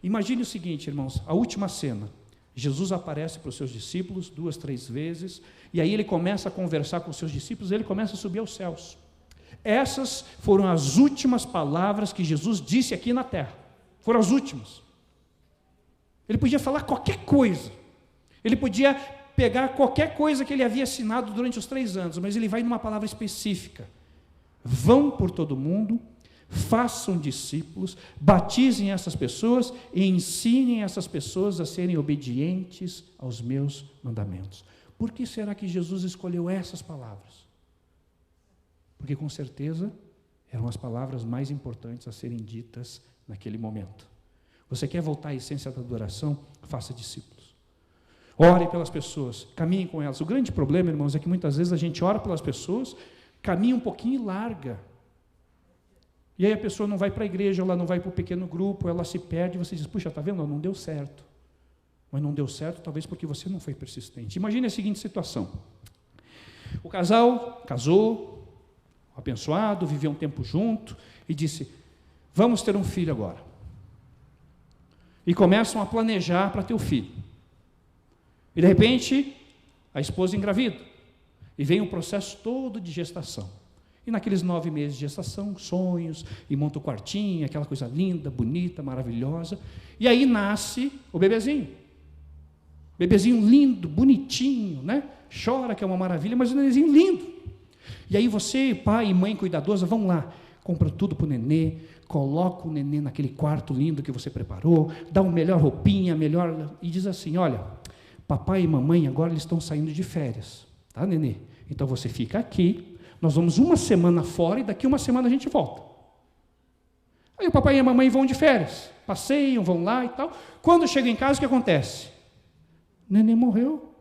Imagine o seguinte, irmãos, a última cena. Jesus aparece para os seus discípulos 2, 3 vezes, e aí ele começa a conversar com os seus discípulos, e ele começa a subir aos céus. Essas foram as últimas palavras que Jesus disse aqui na terra. Foram as últimas. Ele podia falar qualquer coisa. Ele podia pegar qualquer coisa que ele havia ensinado durante os 3 anos, mas ele vai numa palavra específica. Vão por todo mundo, façam discípulos, batizem essas pessoas e ensinem essas pessoas a serem obedientes aos meus mandamentos. Por que será que Jesus escolheu essas palavras? Porque com certeza eram as palavras mais importantes a serem ditas naquele momento. Você quer voltar à essência da adoração? Faça discípulos. Ore pelas pessoas, caminhe com elas. O grande problema, irmãos, é que muitas vezes a gente ora pelas pessoas, caminha um pouquinho e larga. E aí a pessoa não vai para a igreja, ela não vai para o pequeno grupo, ela se perde, e você diz: puxa, está vendo? Não deu certo. Mas não deu certo talvez porque você não foi persistente. Imagine a seguinte situação. O casal casou, abençoado, viveu um tempo junto, e disse: vamos ter um filho agora. E começam a planejar para ter o filho. E de repente, a esposa engravida. E vem o processo todo de gestação. E naqueles 9 meses de gestação, sonhos, e monta o quartinho, aquela coisa linda, bonita, maravilhosa. E aí nasce o bebezinho. Bebezinho lindo, bonitinho, né? Chora, que é uma maravilha, mas um bebezinho lindo. E aí você, pai e mãe cuidadosa, vão lá, compra tudo para o nenê, coloca o nenê naquele quarto lindo que você preparou, dá uma melhor roupinha, e diz assim: olha, papai e mamãe agora eles estão saindo de férias, tá, nenê? Então você fica aqui, nós vamos uma semana fora e daqui uma semana a gente volta. Aí o papai e a mamãe vão de férias, passeiam, vão lá e tal. Quando chega em casa, o que acontece? O nenê morreu.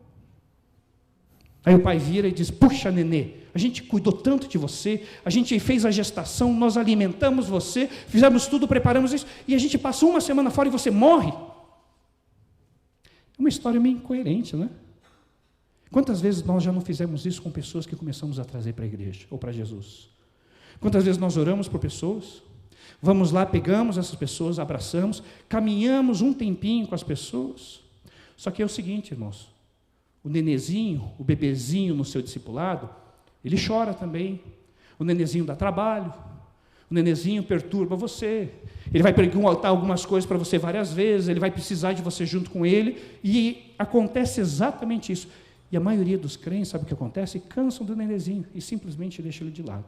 Aí o pai vira e diz: puxa, nenê, a gente cuidou tanto de você, a gente fez a gestação, nós alimentamos você, fizemos tudo, preparamos isso, e a gente passou uma semana fora e você morre. É uma história meio incoerente, não é? Quantas vezes nós já não fizemos isso com pessoas que começamos a trazer para a igreja, ou para Jesus? Quantas vezes nós oramos por pessoas, vamos lá, pegamos essas pessoas, abraçamos, caminhamos um tempinho com as pessoas, só que é o seguinte, irmãos, o nenezinho, o bebezinho no seu discipulado, ele chora também. O nenenzinho dá trabalho, o nenenzinho perturba você, ele vai perguntar algumas coisas para você várias vezes, ele vai precisar de você junto com ele, e acontece exatamente isso. E a maioria dos crentes, sabe o que acontece? Cansam do nenenzinho e simplesmente deixam ele de lado.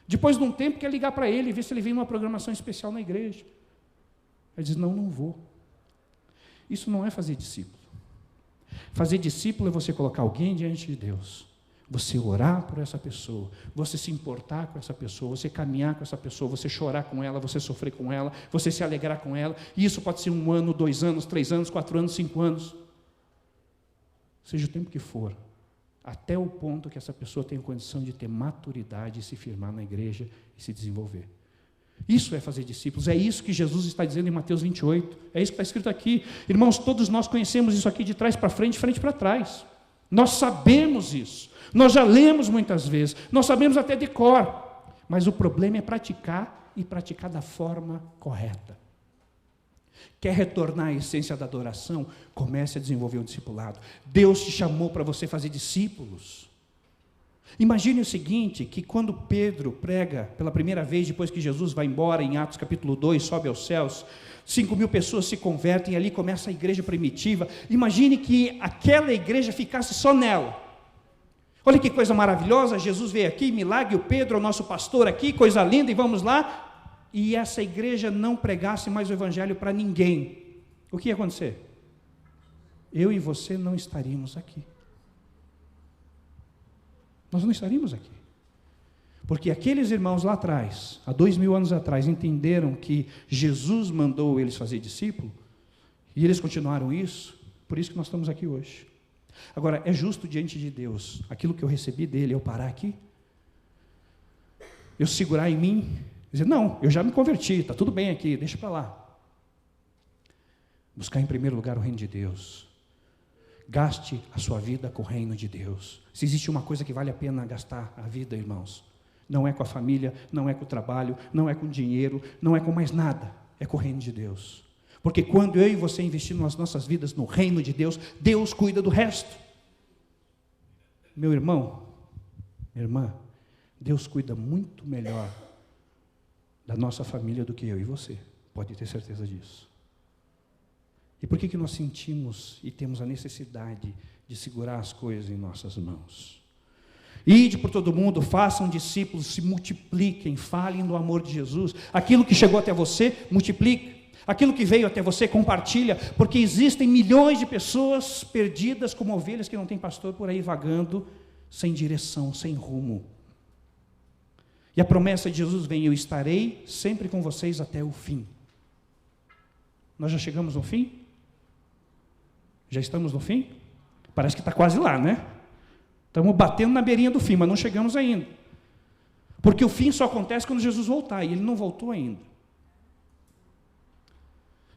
Depois de um tempo, quer ligar para ele e ver se ele vem numa programação especial na igreja. Ele diz, não, não vou. Isso não é fazer discípulo. Fazer discípulo é você colocar alguém diante de Deus, você orar por essa pessoa, você se importar com essa pessoa, você caminhar com essa pessoa, você chorar com ela, você sofrer com ela, você se alegrar com ela. E isso pode ser 1 ano, 2 anos, 3 anos, 4 anos, 5 anos. Seja o tempo que for, até o ponto que essa pessoa tenha condição de ter maturidade e se firmar na igreja e se desenvolver. Isso é fazer discípulos, é isso que Jesus está dizendo em Mateus 28, é isso que está escrito aqui. Irmãos, todos nós conhecemos isso aqui de trás para frente, de frente para trás. Nós sabemos isso, nós já lemos muitas vezes, nós sabemos até de cor, mas o problema é praticar e praticar da forma correta. Quer retornar à essência da adoração? Comece a desenvolver o discipulado. Deus te chamou para você fazer discípulos. Imagine o seguinte, que quando Pedro prega pela primeira vez, depois que Jesus vai embora, em Atos capítulo 2, sobe aos céus, 5.000 pessoas se convertem, e ali começa a igreja primitiva. Imagine que aquela igreja ficasse só nela. Olha que coisa maravilhosa, Jesus veio aqui, milagre, o Pedro é o nosso pastor aqui, coisa linda, e vamos lá. E essa igreja não pregasse mais o evangelho para ninguém. O que ia acontecer? Eu e você não estaríamos aqui. Nós não estaríamos aqui. Porque aqueles irmãos lá atrás, há 2000 anos atrás, entenderam que Jesus mandou eles fazer discípulo, e eles continuaram isso, por isso que nós estamos aqui hoje. Agora, é justo diante de Deus, aquilo que eu recebi dele, eu parar aqui? Eu segurar em mim? Dizer, não, eu já me converti, está tudo bem aqui, deixa para lá. Buscar em primeiro lugar o reino de Deus. Gaste a sua vida com o reino de Deus. Se existe uma coisa que vale a pena gastar a vida, irmãos, não é com a família, não é com o trabalho, não é com dinheiro, não é com mais nada, é com o reino de Deus. Porque quando eu e você investimos as nossas vidas no reino de Deus, Deus cuida do resto. Meu irmão, minha irmã, Deus cuida muito melhor da nossa família do que eu e você, pode ter certeza disso. E por que nós sentimos e temos a necessidade de segurar as coisas em nossas mãos? Ide por todo mundo, façam discípulos, se multipliquem, falem do amor de Jesus. Aquilo que chegou até você, multiplique. Aquilo que veio até você, compartilha, porque existem milhões de pessoas perdidas como ovelhas que não têm pastor por aí vagando, sem direção, sem rumo. E a promessa de Jesus vem, eu estarei sempre com vocês até o fim. Nós já chegamos no fim? Já estamos no fim? Parece que está quase lá, né? Estamos batendo na beirinha do fim, mas não chegamos ainda. Porque o fim só acontece quando Jesus voltar, e Ele não voltou ainda.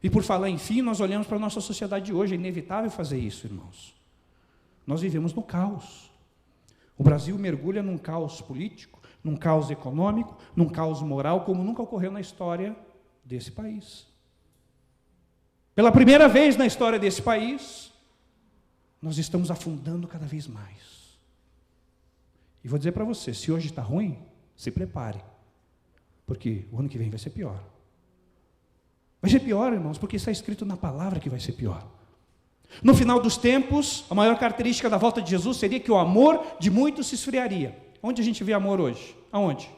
E por falar em fim, nós olhamos para a nossa sociedade de hoje, é inevitável fazer isso, irmãos. Nós vivemos no caos. O Brasil mergulha num caos político, num caos econômico, num caos moral, como nunca ocorreu na história desse país. Pela primeira vez na história desse país, nós estamos afundando cada vez mais. E vou dizer para você, se hoje está ruim, se prepare, porque o ano que vem vai ser pior. Vai ser pior, irmãos, porque está escrito na palavra que vai ser pior. No final dos tempos, a maior característica da volta de Jesus seria que o amor de muitos se esfriaria. Onde a gente vê amor hoje? Aonde?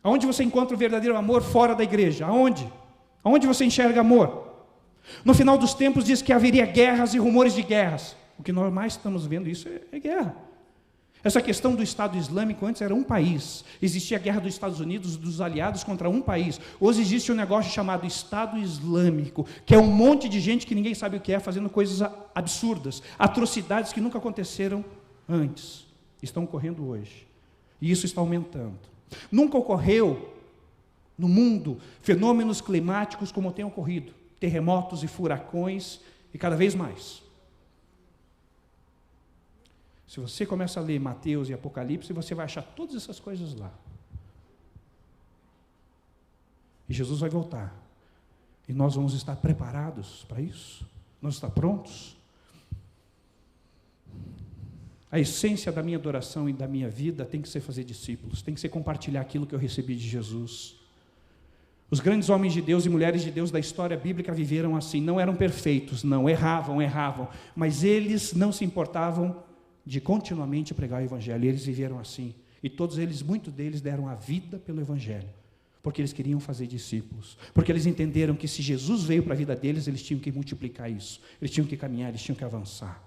Aonde você encontra o verdadeiro amor fora da igreja? Aonde? Aonde você enxerga amor? No final dos tempos diz que haveria guerras e rumores de guerras. O que nós mais estamos vendo isso é guerra. Essa questão do Estado Islâmico antes era um país. Existia a guerra dos Estados Unidos, dos aliados contra um país. Hoje existe um negócio chamado Estado Islâmico, que é um monte de gente que ninguém sabe o que é, fazendo coisas absurdas, atrocidades que nunca aconteceram antes. Estão ocorrendo hoje. E isso está aumentando. Nunca ocorreu no mundo fenômenos climáticos como tem ocorrido. Terremotos e furacões, e cada vez mais. Se você começa a ler Mateus e Apocalipse, você vai achar todas essas coisas lá. E Jesus vai voltar. E nós vamos estar preparados para isso? Vamos estar prontos? A essência da minha adoração e da minha vida tem que ser fazer discípulos, tem que ser compartilhar aquilo que eu recebi de Jesus. Os grandes homens de Deus e mulheres de Deus da história bíblica viveram assim, não eram perfeitos, não, erravam, mas eles não se importavam de continuamente pregar o Evangelho, eles viveram assim, e todos eles, muitos deles deram a vida pelo Evangelho, porque eles queriam fazer discípulos, porque eles entenderam que se Jesus veio para a vida deles, eles tinham que multiplicar isso, eles tinham que caminhar, eles tinham que avançar.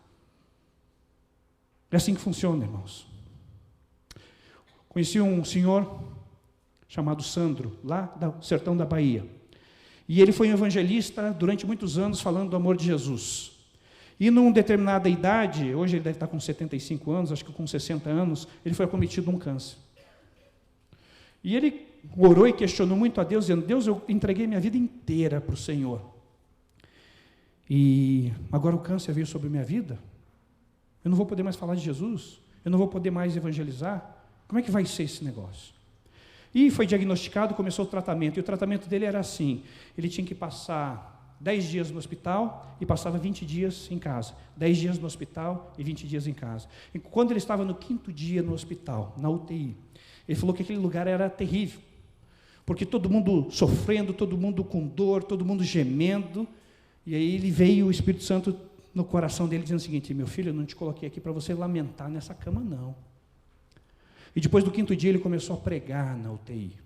É assim que funciona, irmãos. Conheci um senhor chamado Sandro, lá do sertão da Bahia. E ele foi um evangelista durante muitos anos falando do amor de Jesus. E numa determinada idade, hoje ele deve estar com 75 anos, acho que com 60 anos, ele foi acometido de um câncer. E ele orou e questionou muito a Deus, dizendo: Deus, eu entreguei minha vida inteira para o Senhor. E agora o câncer veio sobre minha vida. Eu não vou poder mais falar de Jesus, eu não vou poder mais evangelizar. Como é que vai ser esse negócio? E foi diagnosticado, começou o tratamento, e o tratamento dele era assim, ele tinha que passar 10 dias no hospital e passava 20 dias em casa, 10 dias no hospital e 20 dias em casa. E quando ele estava no 5º dia no hospital, na UTI, ele falou que aquele lugar era terrível, porque todo mundo sofrendo, todo mundo com dor, todo mundo gemendo, e aí ele veio, o Espírito Santo no coração dele, dizendo o seguinte: meu filho, eu não te coloquei aqui para você lamentar nessa cama, não. E depois do 5º dia ele começou a pregar na UTI.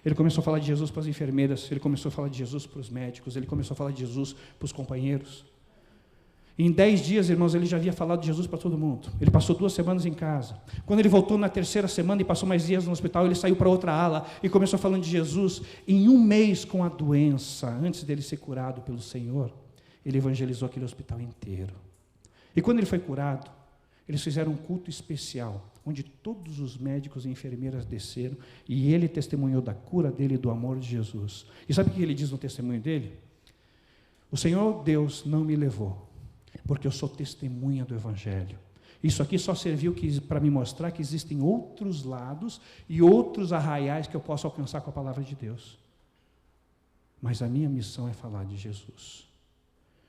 Ele começou a falar de Jesus para as enfermeiras, ele começou a falar de Jesus para os médicos, ele começou a falar de Jesus para os companheiros. E em 10 dias, irmãos, ele já havia falado de Jesus para todo mundo. Ele passou 2 semanas em casa. Quando ele voltou na 3ª semana e passou mais dias no hospital, ele saiu para outra ala e começou falando de Jesus. Em 1 mês com a doença, antes dele ser curado pelo Senhor, ele evangelizou aquele hospital inteiro. E quando ele foi curado, eles fizeram um culto especial, onde todos os médicos e enfermeiras desceram, e ele testemunhou da cura dele e do amor de Jesus. E sabe o que ele diz no testemunho dele? O Senhor Deus não me levou, porque eu sou testemunha do Evangelho. Isso aqui só serviu para me mostrar que existem outros lados e outros arraiais que eu posso alcançar com a palavra de Deus. Mas a minha missão é falar de Jesus.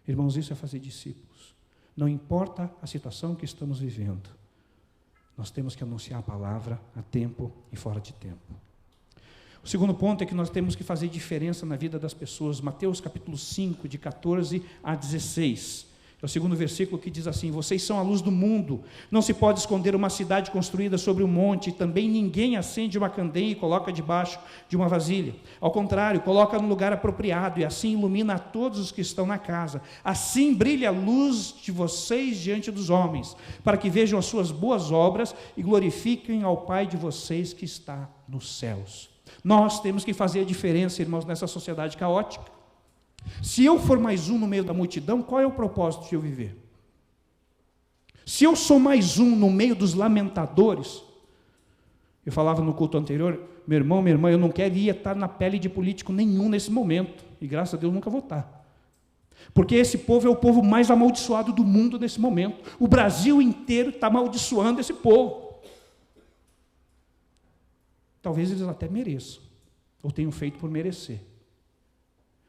Irmãos, isso é fazer discípulos. Não importa a situação que estamos vivendo, nós temos que anunciar a palavra a tempo e fora de tempo. O segundo ponto é que nós temos que fazer diferença na vida das pessoas. Mateus capítulo 5, de 14 a 16. É o segundo versículo que diz assim: vocês são a luz do mundo, não se pode esconder uma cidade construída sobre um monte, e também ninguém acende uma candeia e coloca debaixo de uma vasilha. Ao contrário, coloca no lugar apropriado, e assim ilumina a todos os que estão na casa. Assim brilha a luz de vocês diante dos homens, para que vejam as suas boas obras e glorifiquem ao Pai de vocês que está nos céus. Nós temos que fazer a diferença, irmãos, nessa sociedade caótica. Se eu for mais um no meio da multidão, qual é o propósito de eu viver? Se eu sou mais um no meio dos lamentadores, eu falava no culto anterior, meu irmão, minha irmã, eu não queria estar na pele de político nenhum nesse momento, e graças a Deus nunca vou estar. Porque esse povo é o povo mais amaldiçoado do mundo nesse momento. O Brasil inteiro está amaldiçoando esse povo. Talvez eles até mereçam, ou tenham feito por merecer.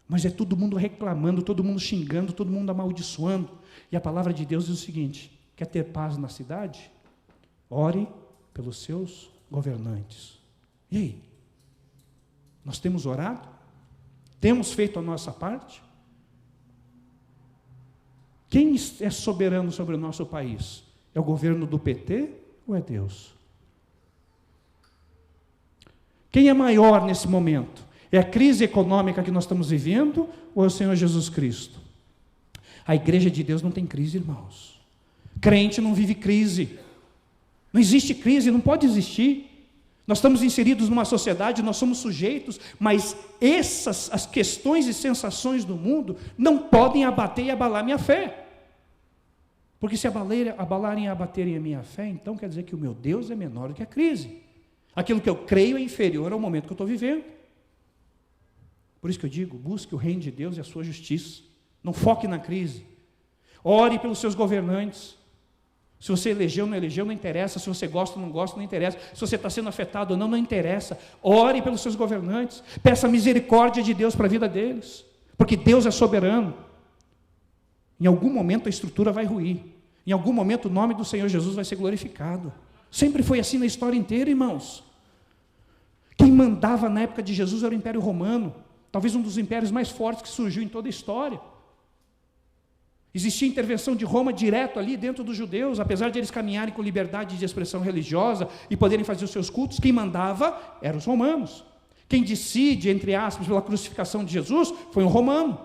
Mas é todo mundo reclamando, todo mundo xingando, todo mundo amaldiçoando. E a palavra de Deus diz o seguinte: quer ter paz na cidade? Ore pelos seus governantes. E aí? Nós temos orado? Temos feito a nossa parte? Quem é soberano sobre o nosso país? É o governo do PT ou é Deus? Quem é maior nesse momento? É a crise econômica que nós estamos vivendo ou é o Senhor Jesus Cristo? A igreja de Deus não tem crise, irmãos. Crente não vive crise. Não existe crise, não pode existir. Nós estamos inseridos numa sociedade, nós somos sujeitos, mas as questões e sensações do mundo não podem abater e abalar minha fé. Porque se abalarem e abaterem a minha fé, então quer dizer que o meu Deus é menor do que a crise. Aquilo que eu creio é inferior ao momento que eu estou vivendo. Por isso que eu digo, busque o reino de Deus e a sua justiça. Não foque na crise. Ore pelos seus governantes. Se você elegeu ou não elegeu, não interessa. Se você gosta ou não gosta, não interessa. Se você está sendo afetado ou não, não interessa. Ore pelos seus governantes. Peça a misericórdia de Deus para a vida deles. Porque Deus é soberano. Em algum momento a estrutura vai ruir. Em algum momento o nome do Senhor Jesus vai ser glorificado. Sempre foi assim na história inteira, irmãos. Quem mandava na época de Jesus era o Império Romano, talvez um dos impérios mais fortes que surgiu em toda a história. Existia intervenção de Roma direto ali dentro dos judeus, apesar de eles caminharem com liberdade de expressão religiosa e poderem fazer os seus cultos, quem mandava eram os romanos. Quem decide, entre aspas, pela crucificação de Jesus foi um romano.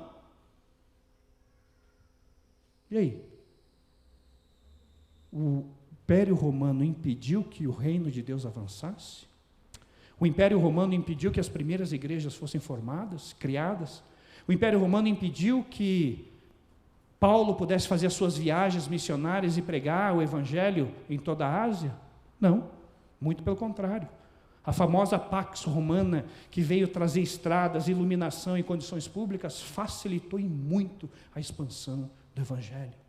E aí? O Império Romano impediu que o reino de Deus avançasse? O Império Romano impediu que as primeiras igrejas fossem formadas, criadas? O Império Romano impediu que Paulo pudesse fazer as suas viagens missionárias e pregar o Evangelho em toda a Ásia? Não, muito pelo contrário. A famosa Pax Romana, que veio trazer estradas, iluminação e condições públicas, facilitou em muito a expansão do Evangelho.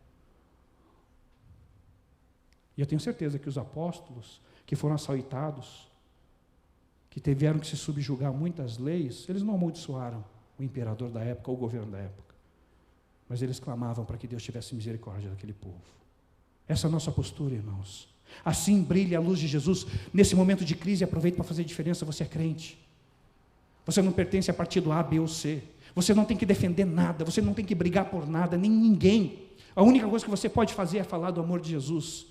E eu tenho certeza que os apóstolos, que foram açoitados, que tiveram que se subjugar a muitas leis, eles não amaldiçoaram o imperador da época ou o governo da época, mas eles clamavam para que Deus tivesse misericórdia daquele povo. Essa é a nossa postura, irmãos. Assim brilha a luz de Jesus. Nesse momento de crise, aproveite para fazer diferença. Você é crente. Você não pertence a partido A, B ou C. Você não tem que defender nada, você não tem que brigar por nada, nem ninguém. A única coisa que você pode fazer é falar do amor de Jesus.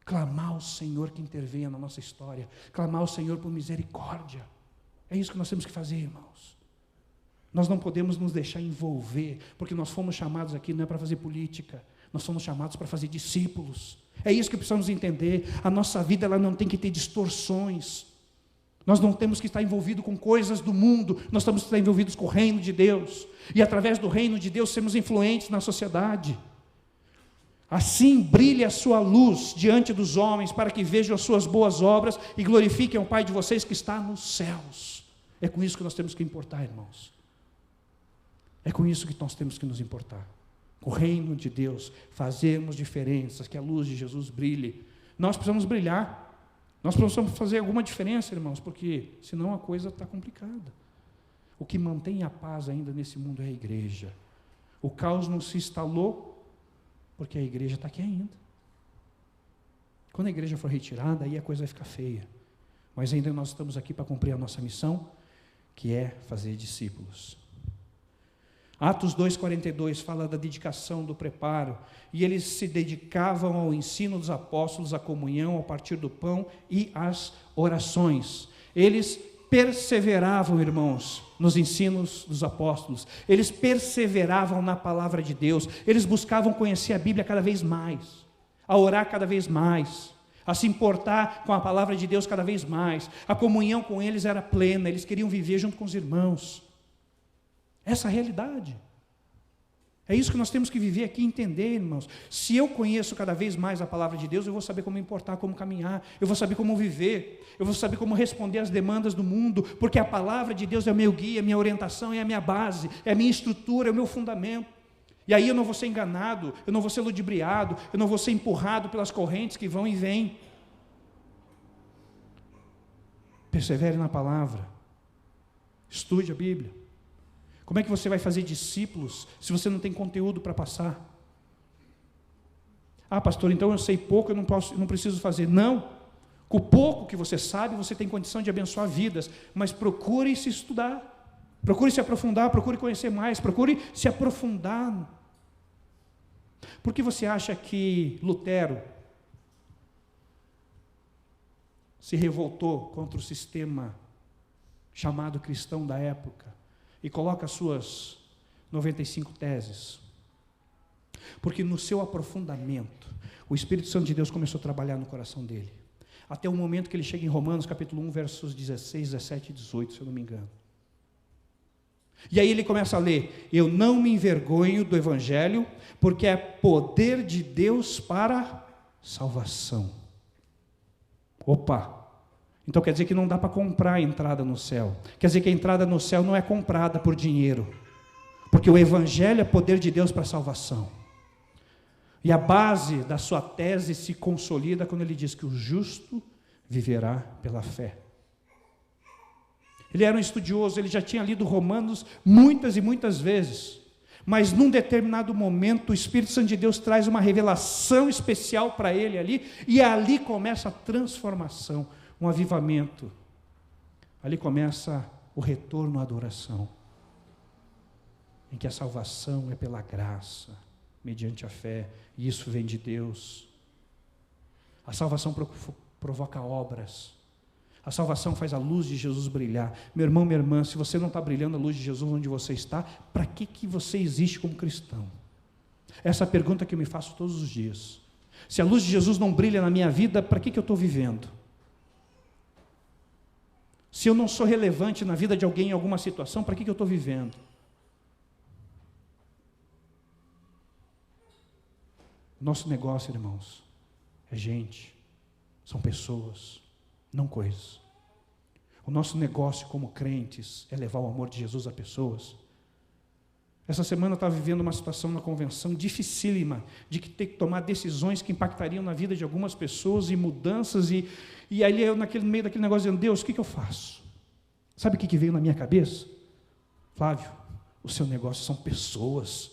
Clamar ao Senhor que intervenha na nossa história. Clamar ao Senhor por misericórdia. É isso que nós temos que fazer, irmãos. Nós não podemos nos deixar envolver, porque nós fomos chamados aqui não é para fazer política, nós somos chamados para fazer discípulos. É isso que precisamos entender. A nossa vida ela não tem que ter distorções. Nós não temos que estar envolvidos com coisas do mundo, nós temos que estar envolvidos com o reino de Deus. E através do reino de Deus sermos influentes na sociedade. Assim brilhe a sua luz diante dos homens, para que vejam as suas boas obras e glorifiquem o Pai de vocês que está nos céus. É com isso que nós temos que importar, irmãos. É com isso que nós temos que nos importar. O reino de Deus, fazermos diferenças, que a luz de Jesus brilhe. Nós precisamos brilhar. Nós precisamos fazer alguma diferença, irmãos, porque senão a coisa está complicada. O que mantém a paz ainda nesse mundo é a igreja. O caos não se instalou porque a igreja está aqui ainda. Quando a igreja for retirada, aí a coisa vai ficar feia. Mas ainda nós estamos aqui para cumprir a nossa missão, que é fazer discípulos. Atos 2,42 fala da dedicação, do preparo, e eles se dedicavam ao ensino dos apóstolos, à comunhão, ao partir do pão e às orações. Eles perseveravam, irmãos, nos ensinos dos apóstolos, eles perseveravam na palavra de Deus, eles buscavam conhecer a Bíblia cada vez mais, a orar cada vez mais, a se importar com a palavra de Deus cada vez mais. A comunhão com eles era plena, eles queriam viver junto com os irmãos. Essa é a realidade. É isso que nós temos que viver aqui e entender, irmãos. Se eu conheço cada vez mais a palavra de Deus, eu vou saber como me importar, como caminhar, eu vou saber como viver, eu vou saber como responder às demandas do mundo, porque a palavra de Deus é o meu guia, a minha orientação, é a minha base, é a minha estrutura, é o meu fundamento. E aí eu não vou ser enganado, eu não vou ser ludibriado, eu não vou ser empurrado pelas correntes que vão e vêm. Persevere na palavra. Estude a Bíblia. Como é que você vai fazer discípulos se você não tem conteúdo para passar? Ah, pastor, então eu sei pouco, eu não preciso fazer. Não. Com o pouco que você sabe, você tem condição de abençoar vidas. Mas procure se estudar. Procure se aprofundar, procure conhecer mais, procure se aprofundar. Por que você acha que Lutero se revoltou contra o sistema chamado cristão da época e coloca as suas 95 teses? Porque no seu aprofundamento, o Espírito Santo de Deus começou a trabalhar no coração dele, até o momento que ele chega em Romanos capítulo 1, versos 16, 17 e 18, se eu não me engano. E aí ele começa a ler: eu não me envergonho do Evangelho, porque é poder de Deus para salvação. Opa! Então quer dizer que não dá para comprar a entrada no céu. Quer dizer que a entrada no céu não é comprada por dinheiro, porque o Evangelho é poder de Deus para salvação. E a base da sua tese se consolida quando ele diz que o justo viverá pela fé. Ele era um estudioso, ele já tinha lido Romanos muitas e muitas vezes, mas num determinado momento o Espírito Santo de Deus traz uma revelação especial para ele ali, e ali começa a transformação, um avivamento. Ali começa o retorno à adoração, em que a salvação é pela graça, mediante a fé, e isso vem de Deus. A salvação provoca obras. A salvação faz a luz de Jesus brilhar. Meu irmão, minha irmã, se você não está brilhando a luz de Jesus onde você está, para que você existe como cristão? Essa é a pergunta que eu me faço todos os dias. Se a luz de Jesus não brilha na minha vida, para que eu estou vivendo? Se eu não sou relevante na vida de alguém em alguma situação, para que eu estou vivendo? Nosso negócio, irmãos, é gente, são pessoas, não coisas. O nosso negócio como crentes é levar o amor de Jesus a pessoas. Essa semana eu estava vivendo uma situação na convenção dificílima, de que ter que tomar decisões que impactariam na vida de algumas pessoas e mudanças, e aí eu no meio daquele negócio dizendo, Deus, o que eu faço? Sabe o que veio na minha cabeça? Flávio, o seu negócio são pessoas.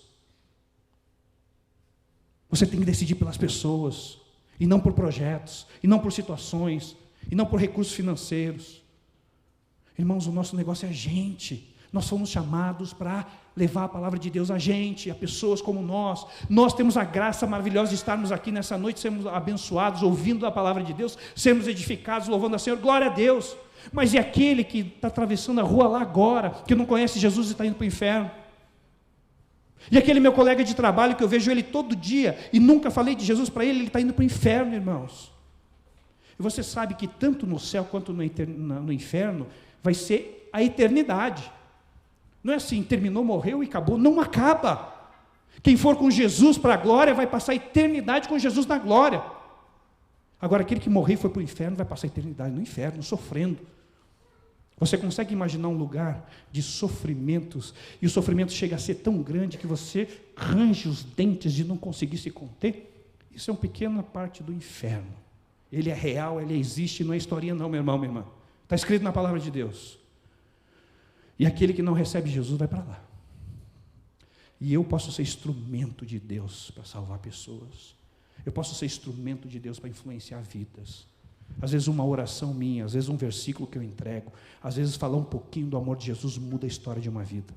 Você tem que decidir pelas pessoas, e não por projetos, e não por situações, e não por recursos financeiros. Irmãos, o nosso negócio é a gente. Nós fomos chamados para levar a palavra de Deus a gente, a pessoas como nós. Nós temos a graça maravilhosa de estarmos aqui nessa noite, sermos abençoados, ouvindo a palavra de Deus, sermos edificados, louvando a Senhor, glória a Deus. Mas e aquele que está atravessando a rua lá agora, que não conhece Jesus e está indo para o inferno? E aquele meu colega de trabalho, que eu vejo ele todo dia, e nunca falei de Jesus para ele, ele está indo para o inferno, irmãos. E você sabe que tanto no céu quanto no inferno, vai ser a eternidade. Não é assim, terminou, morreu e acabou. Não acaba. Quem for com Jesus para a glória, vai passar a eternidade com Jesus na glória. Agora, aquele que morreu e foi para o inferno, vai passar a eternidade no inferno, sofrendo. Você consegue imaginar um lugar de sofrimentos, e o sofrimento chega a ser tão grande que você range os dentes de não conseguir se conter? Isso é uma pequena parte do inferno. Ele é real, ele existe, não é historinha não, meu irmão, minha irmã. Está escrito na palavra de Deus. E aquele que não recebe Jesus vai para lá. E eu posso ser instrumento de Deus para salvar pessoas. Eu posso ser instrumento de Deus para influenciar vidas. Às vezes uma oração minha, às vezes um versículo que eu entrego, às vezes falar um pouquinho do amor de Jesus muda a história de uma vida.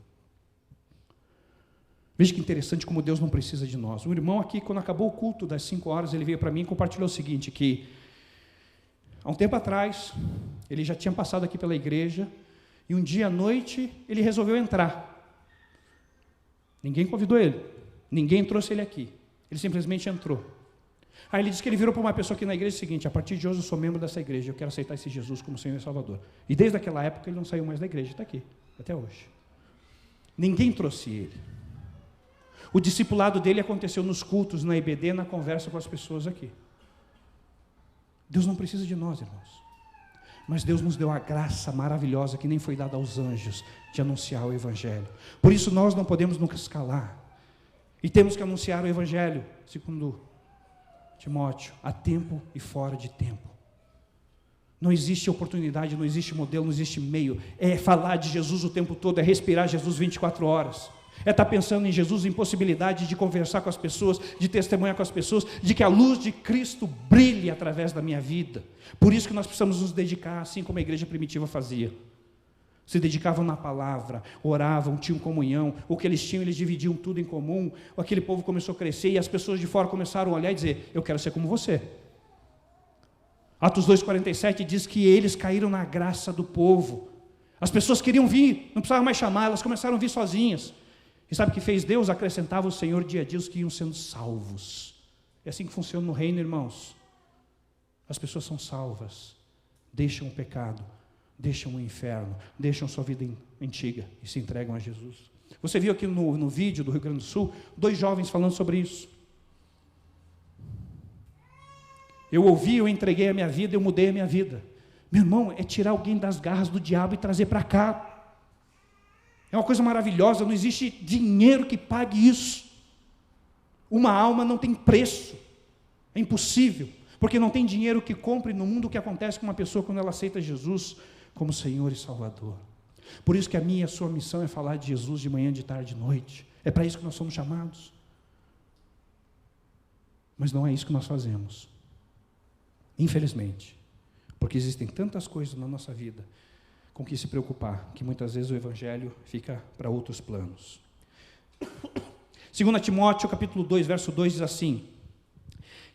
Veja que interessante como Deus não precisa de nós. Um irmão aqui, quando acabou o culto das 5 horas, ele veio para mim e compartilhou o seguinte, que há um tempo atrás, ele já tinha passado aqui pela igreja, e um dia à noite, ele resolveu entrar. Ninguém convidou ele, ninguém trouxe ele aqui, ele simplesmente entrou. Aí ele disse que ele virou para uma pessoa aqui na igreja o seguinte, a partir de hoje eu sou membro dessa igreja, eu quero aceitar esse Jesus como Senhor e Salvador. E desde aquela época ele não saiu mais da igreja, está aqui, até hoje. Ninguém trouxe ele. O discipulado dele aconteceu nos cultos, na IBD, na conversa com as pessoas aqui. Deus não precisa de nós, irmãos. Mas Deus nos deu a graça maravilhosa que nem foi dada aos anjos de anunciar o Evangelho. Por isso nós não podemos nunca escalar. E temos que anunciar o Evangelho, segundo Timóteo, a tempo e fora de tempo. Não existe oportunidade, não existe modelo, não existe meio. É falar de Jesus o tempo todo, é respirar Jesus 24 horas. É estar pensando em Jesus, em possibilidade de conversar com as pessoas, de testemunhar com as pessoas, de que a luz de Cristo brilhe através da minha vida. Por isso que nós precisamos nos dedicar, assim como a igreja primitiva fazia. Se dedicavam na palavra, oravam, tinham comunhão, o que eles tinham, eles dividiam tudo em comum. Aquele povo começou a crescer e as pessoas de fora começaram a olhar e dizer, eu quero ser como você. Atos 2,47 diz que eles caíram na graça do povo. As pessoas queriam vir, não precisavam mais chamar, elas começaram a vir sozinhas. E sabe o que fez Deus? Acrescentava o Senhor dia a dia os que iam sendo salvos. É assim que funciona no reino, irmãos. As pessoas são salvas, deixam o pecado, deixam o inferno, deixam sua vida antiga e se entregam a Jesus. Você viu aqui no vídeo do Rio Grande do Sul, 2 jovens falando sobre isso. Eu ouvi, eu entreguei a minha vida, eu mudei a minha vida. Meu irmão, é tirar alguém das garras do diabo e trazer para cá. É uma coisa maravilhosa, não existe dinheiro que pague isso. Uma alma não tem preço, é impossível, porque não tem dinheiro que compre no mundo o que acontece com uma pessoa quando ela aceita Jesus como Senhor e Salvador. Por isso que a minha e a sua missão é falar de Jesus de manhã, de tarde, de noite. É para isso que nós somos chamados. Mas não é isso que nós fazemos. Infelizmente. Porque existem tantas coisas na nossa vida com que se preocupar, que muitas vezes o Evangelho fica para outros planos. 2 Timóteo, capítulo 2, verso 2, diz assim: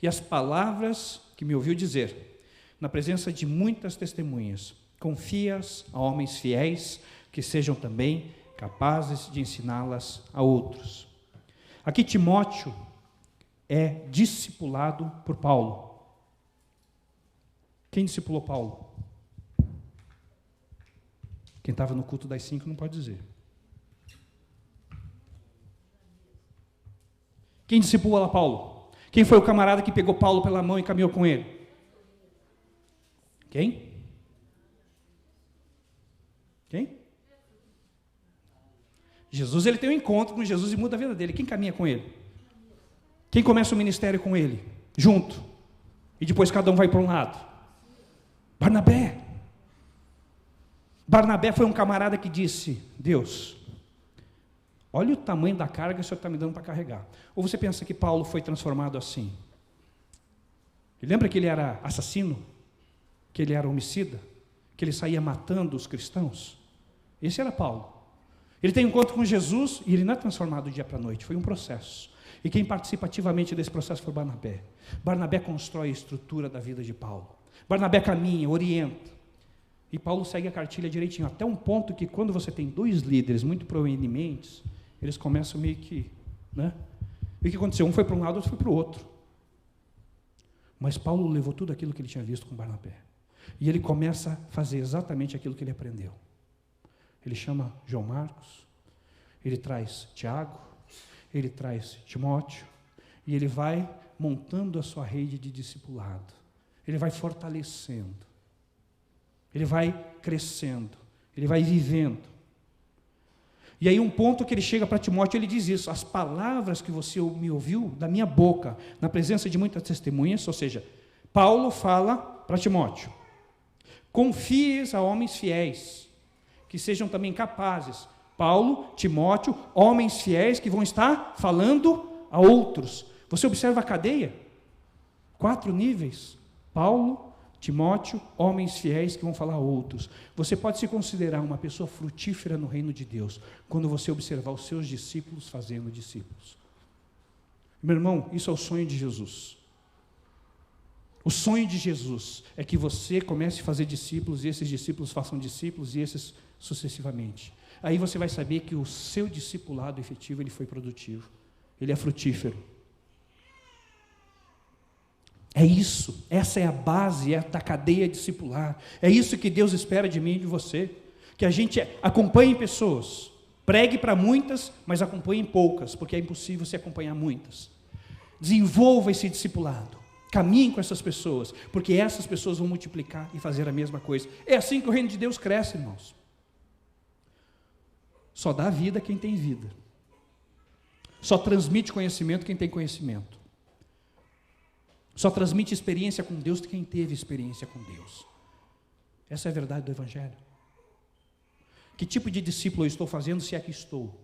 e as palavras que me ouviu dizer, na presença de muitas testemunhas, confia-as a homens fiéis, que sejam também capazes de ensiná-las a outros. Aqui Timóteo é discipulado por Paulo. Quem discipulou Paulo? Quem estava no culto das 5 não pode dizer. Quem discipulou Paulo? Quem foi o camarada que pegou Paulo pela mão e caminhou com ele? Quem? Quem? Jesus, ele tem um encontro com Jesus e muda a vida dele. Quem caminha com ele? Quem começa o ministério com ele? Junto. E depois cada um vai para um lado. Barnabé. Barnabé foi um camarada que disse: Deus, olha o tamanho da carga que o Senhor está me dando para carregar. Ou você pensa que Paulo foi transformado assim? E lembra que ele era assassino? Que ele era homicida? Que ele saía matando os cristãos? Esse era Paulo. Ele tem um encontro com Jesus e ele não é transformado do dia para a noite, foi um processo. E quem participa ativamente desse processo foi Barnabé. Barnabé constrói a estrutura da vida de Paulo. Barnabé caminha, orienta. E Paulo segue a cartilha direitinho, até um ponto que quando você tem 2 líderes muito proeminentes, eles começam meio que, né? E o que aconteceu? Um foi para um lado, outro foi para o outro. Mas Paulo levou tudo aquilo que ele tinha visto com Barnabé. E ele começa a fazer exatamente aquilo que ele aprendeu. Ele chama João Marcos, ele traz Tiago, ele traz Timóteo, e ele vai montando a sua rede de discipulado. Ele vai fortalecendo. Ele vai crescendo. Ele vai vivendo. E aí um ponto que ele chega para Timóteo, ele diz isso: as palavras que você me ouviu da minha boca, na presença de muitas testemunhas, ou seja, Paulo fala para Timóteo: confies a homens fiéis, que sejam também capazes. Paulo, Timóteo, homens fiéis que vão estar falando a outros. Você observa a cadeia? 4 níveis. Paulo, Timóteo, homens fiéis que vão falar a outros. Você pode se considerar uma pessoa frutífera no reino de Deus quando você observar os seus discípulos fazendo discípulos. Meu irmão, isso é o sonho de Jesus. O sonho de Jesus é que você comece a fazer discípulos e esses discípulos façam discípulos e esses sucessivamente. Aí você vai saber que o seu discipulado efetivo ele foi produtivo, ele é frutífero. É isso, essa é a base da cadeia discipular. É isso que Deus espera de mim e de você, que a gente acompanhe pessoas, pregue para muitas, mas acompanhe poucas, porque é impossível se acompanhar muitas. Desenvolva esse discipulado, caminhe com essas pessoas, porque essas pessoas vão multiplicar e fazer a mesma coisa. É assim que o reino de Deus cresce, irmãos. Só dá vida quem tem vida. Só transmite conhecimento quem tem conhecimento. Só transmite experiência com Deus quem teve experiência com Deus. Essa é a verdade do Evangelho. Que tipo de discípulo eu estou fazendo, se é que estou?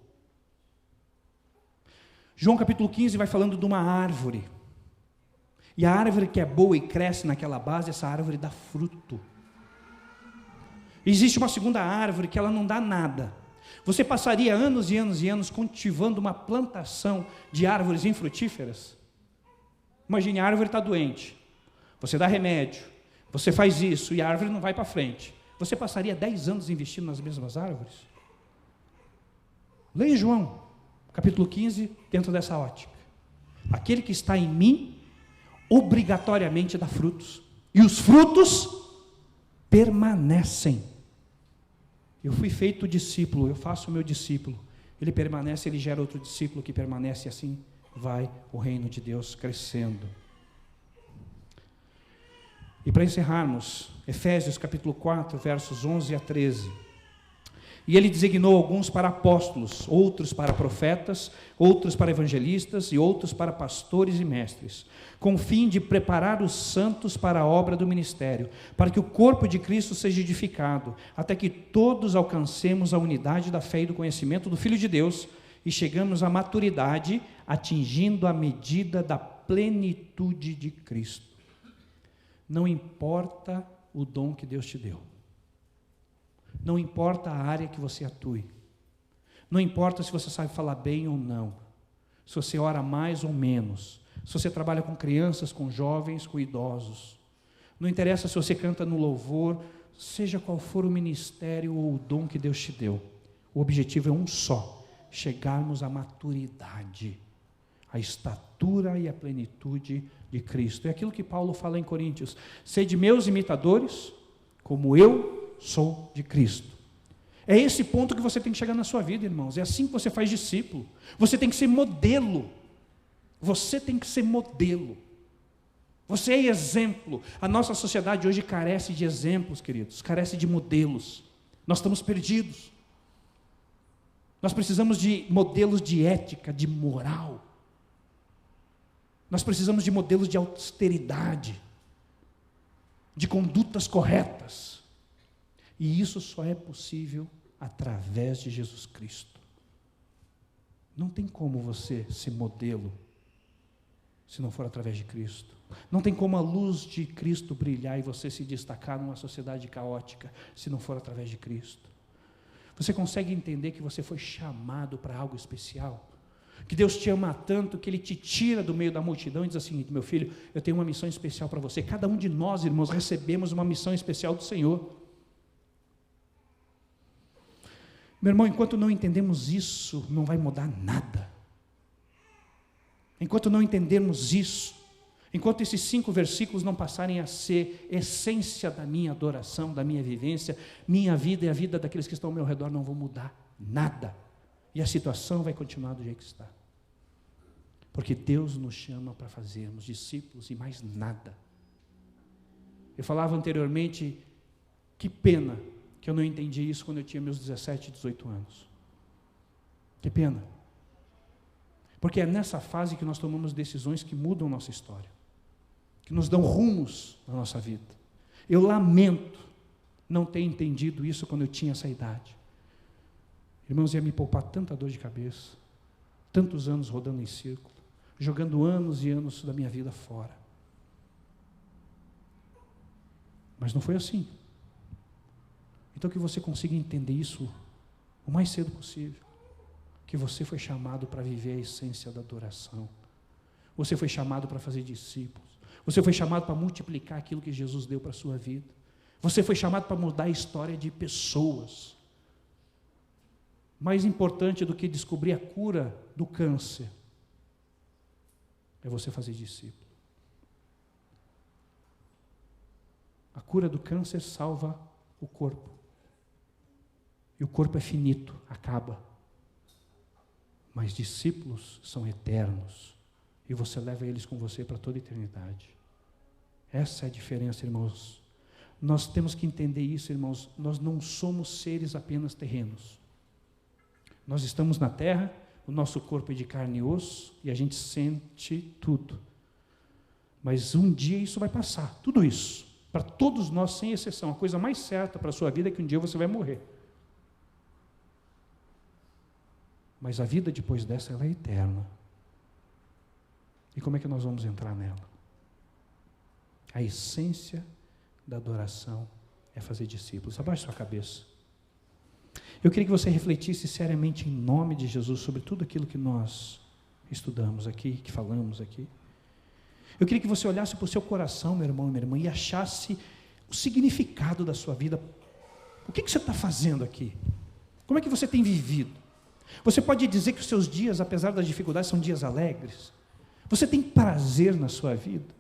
João capítulo 15 vai falando de uma árvore. E a árvore que é boa e cresce naquela base, essa árvore dá fruto. Existe uma segunda árvore que ela não dá nada. Você passaria anos e anos e anos cultivando uma plantação de árvores infrutíferas? Imagine, a árvore está doente, você dá remédio, você faz isso e a árvore não vai para frente. Você passaria 10 anos investindo nas mesmas árvores? Leia João, capítulo 15, dentro dessa ótica. Aquele que está em mim, obrigatoriamente dá frutos. E os frutos permanecem. Eu fui feito discípulo, eu faço o meu discípulo. Ele permanece, ele gera outro discípulo que permanece, e assim vai o reino de Deus crescendo. E para encerrarmos, Efésios capítulo 4, versos 11 a 13. E ele designou alguns para apóstolos, outros para profetas, outros para evangelistas e outros para pastores e mestres, com o fim de preparar os santos para a obra do ministério, para que o corpo de Cristo seja edificado, até que todos alcancemos a unidade da fé e do conhecimento do Filho de Deus, e chegamos à maturidade, atingindo a medida da plenitude de Cristo. Não importa o dom que Deus te deu. Não importa a área que você atue. Não importa se você sabe falar bem ou não. Se você ora mais ou menos. Se você trabalha com crianças, com jovens, com idosos. Não interessa se você canta no louvor, seja qual for o ministério ou o dom que Deus te deu. O objetivo é um só: chegarmos à maturidade, à estatura e à plenitude de Cristo. É aquilo que Paulo fala em Coríntios: sede meus imitadores, como eu sou de Cristo. É esse ponto que você tem que chegar na sua vida, irmãos. É assim que você faz discípulo. Você tem que ser modelo. Você tem que ser modelo. Você é exemplo. A nossa sociedade hoje carece de exemplos, queridos. Carece de modelos. Nós estamos perdidos. Nós precisamos de modelos de ética, de moral. Nós precisamos de modelos de austeridade, de condutas corretas. E isso só é possível através de Jesus Cristo. Não tem como você ser modelo se não for através de Cristo. Não tem como a luz de Cristo brilhar e você se destacar numa sociedade caótica se não for através de Cristo. Você consegue entender que você foi chamado para algo especial? Que Deus te ama tanto que Ele te tira do meio da multidão e diz assim: meu filho, eu tenho uma missão especial para você. Cada um de nós, irmãos, recebemos uma missão especial do Senhor. Meu irmão, enquanto não entendemos isso, não vai mudar nada. Enquanto não entendermos isso, enquanto esses 5 versículos não passarem a ser essência da minha adoração, da minha vivência, minha vida e a vida daqueles que estão ao meu redor não vão mudar nada. E a situação vai continuar do jeito que está. Porque Deus nos chama para fazermos discípulos e mais nada. Eu falava anteriormente, que pena que eu não entendi isso quando eu tinha meus 17, 18 anos. Que pena. Porque é nessa fase que nós tomamos decisões que mudam nossa história, que nos dão rumos na nossa vida. Eu lamento não ter entendido isso quando eu tinha essa idade. Irmãos, ia me poupar tanta dor de cabeça, tantos anos rodando em círculo, jogando anos e anos da minha vida fora. Mas não foi assim. Então que você consiga entender isso o mais cedo possível. Que você foi chamado para viver a essência da adoração. Você foi chamado para fazer discípulos. Você foi chamado para multiplicar aquilo que Jesus deu para a sua vida. Você foi chamado para mudar a história de pessoas. Mais importante do que descobrir a cura do câncer é você fazer discípulo. A cura do câncer salva o corpo. E o corpo é finito, acaba. Mas discípulos são eternos. E você leva eles com você para toda a eternidade. Essa é a diferença, irmãos. Nós temos que entender isso, irmãos. Nós não somos seres apenas terrenos. Nós estamos na terra, o nosso corpo é de carne e osso, e a gente sente tudo. Mas um dia isso vai passar, tudo isso. Para todos nós, sem exceção. A coisa mais certa para a sua vida é que um dia você vai morrer. Mas a vida depois dessa, ela é eterna. E como é que nós vamos entrar nela? A essência da adoração é fazer discípulos. Abaixe sua cabeça. Eu queria que você refletisse seriamente em nome de Jesus sobre tudo aquilo que nós estudamos aqui, que falamos aqui. Eu queria que você olhasse para o seu coração, meu irmão e minha irmã, e achasse o significado da sua vida. O que você está fazendo aqui? Como é que você tem vivido? Você pode dizer que os seus dias, apesar das dificuldades, são dias alegres? Você tem prazer na sua vida?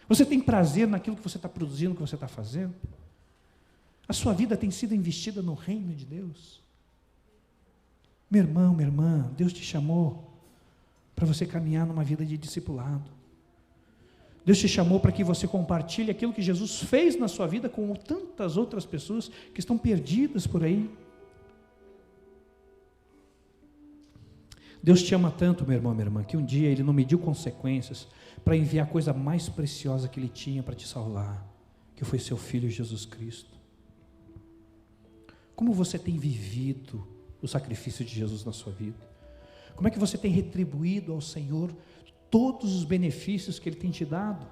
Você tem prazer naquilo que você está produzindo, que você está fazendo? A sua vida tem sido investida no reino de Deus? Meu irmão, minha irmã, Deus te chamou para você caminhar numa vida de discipulado. Deus te chamou para que você compartilhe aquilo que Jesus fez na sua vida com tantas outras pessoas que estão perdidas por aí. Deus te ama tanto, meu irmão, minha irmã, que um dia Ele não mediu consequências para enviar a coisa mais preciosa que Ele tinha para te salvar, que foi seu Filho Jesus Cristo. Como você tem vivido o sacrifício de Jesus na sua vida? Como é que você tem retribuído ao Senhor todos os benefícios que Ele tem te dado?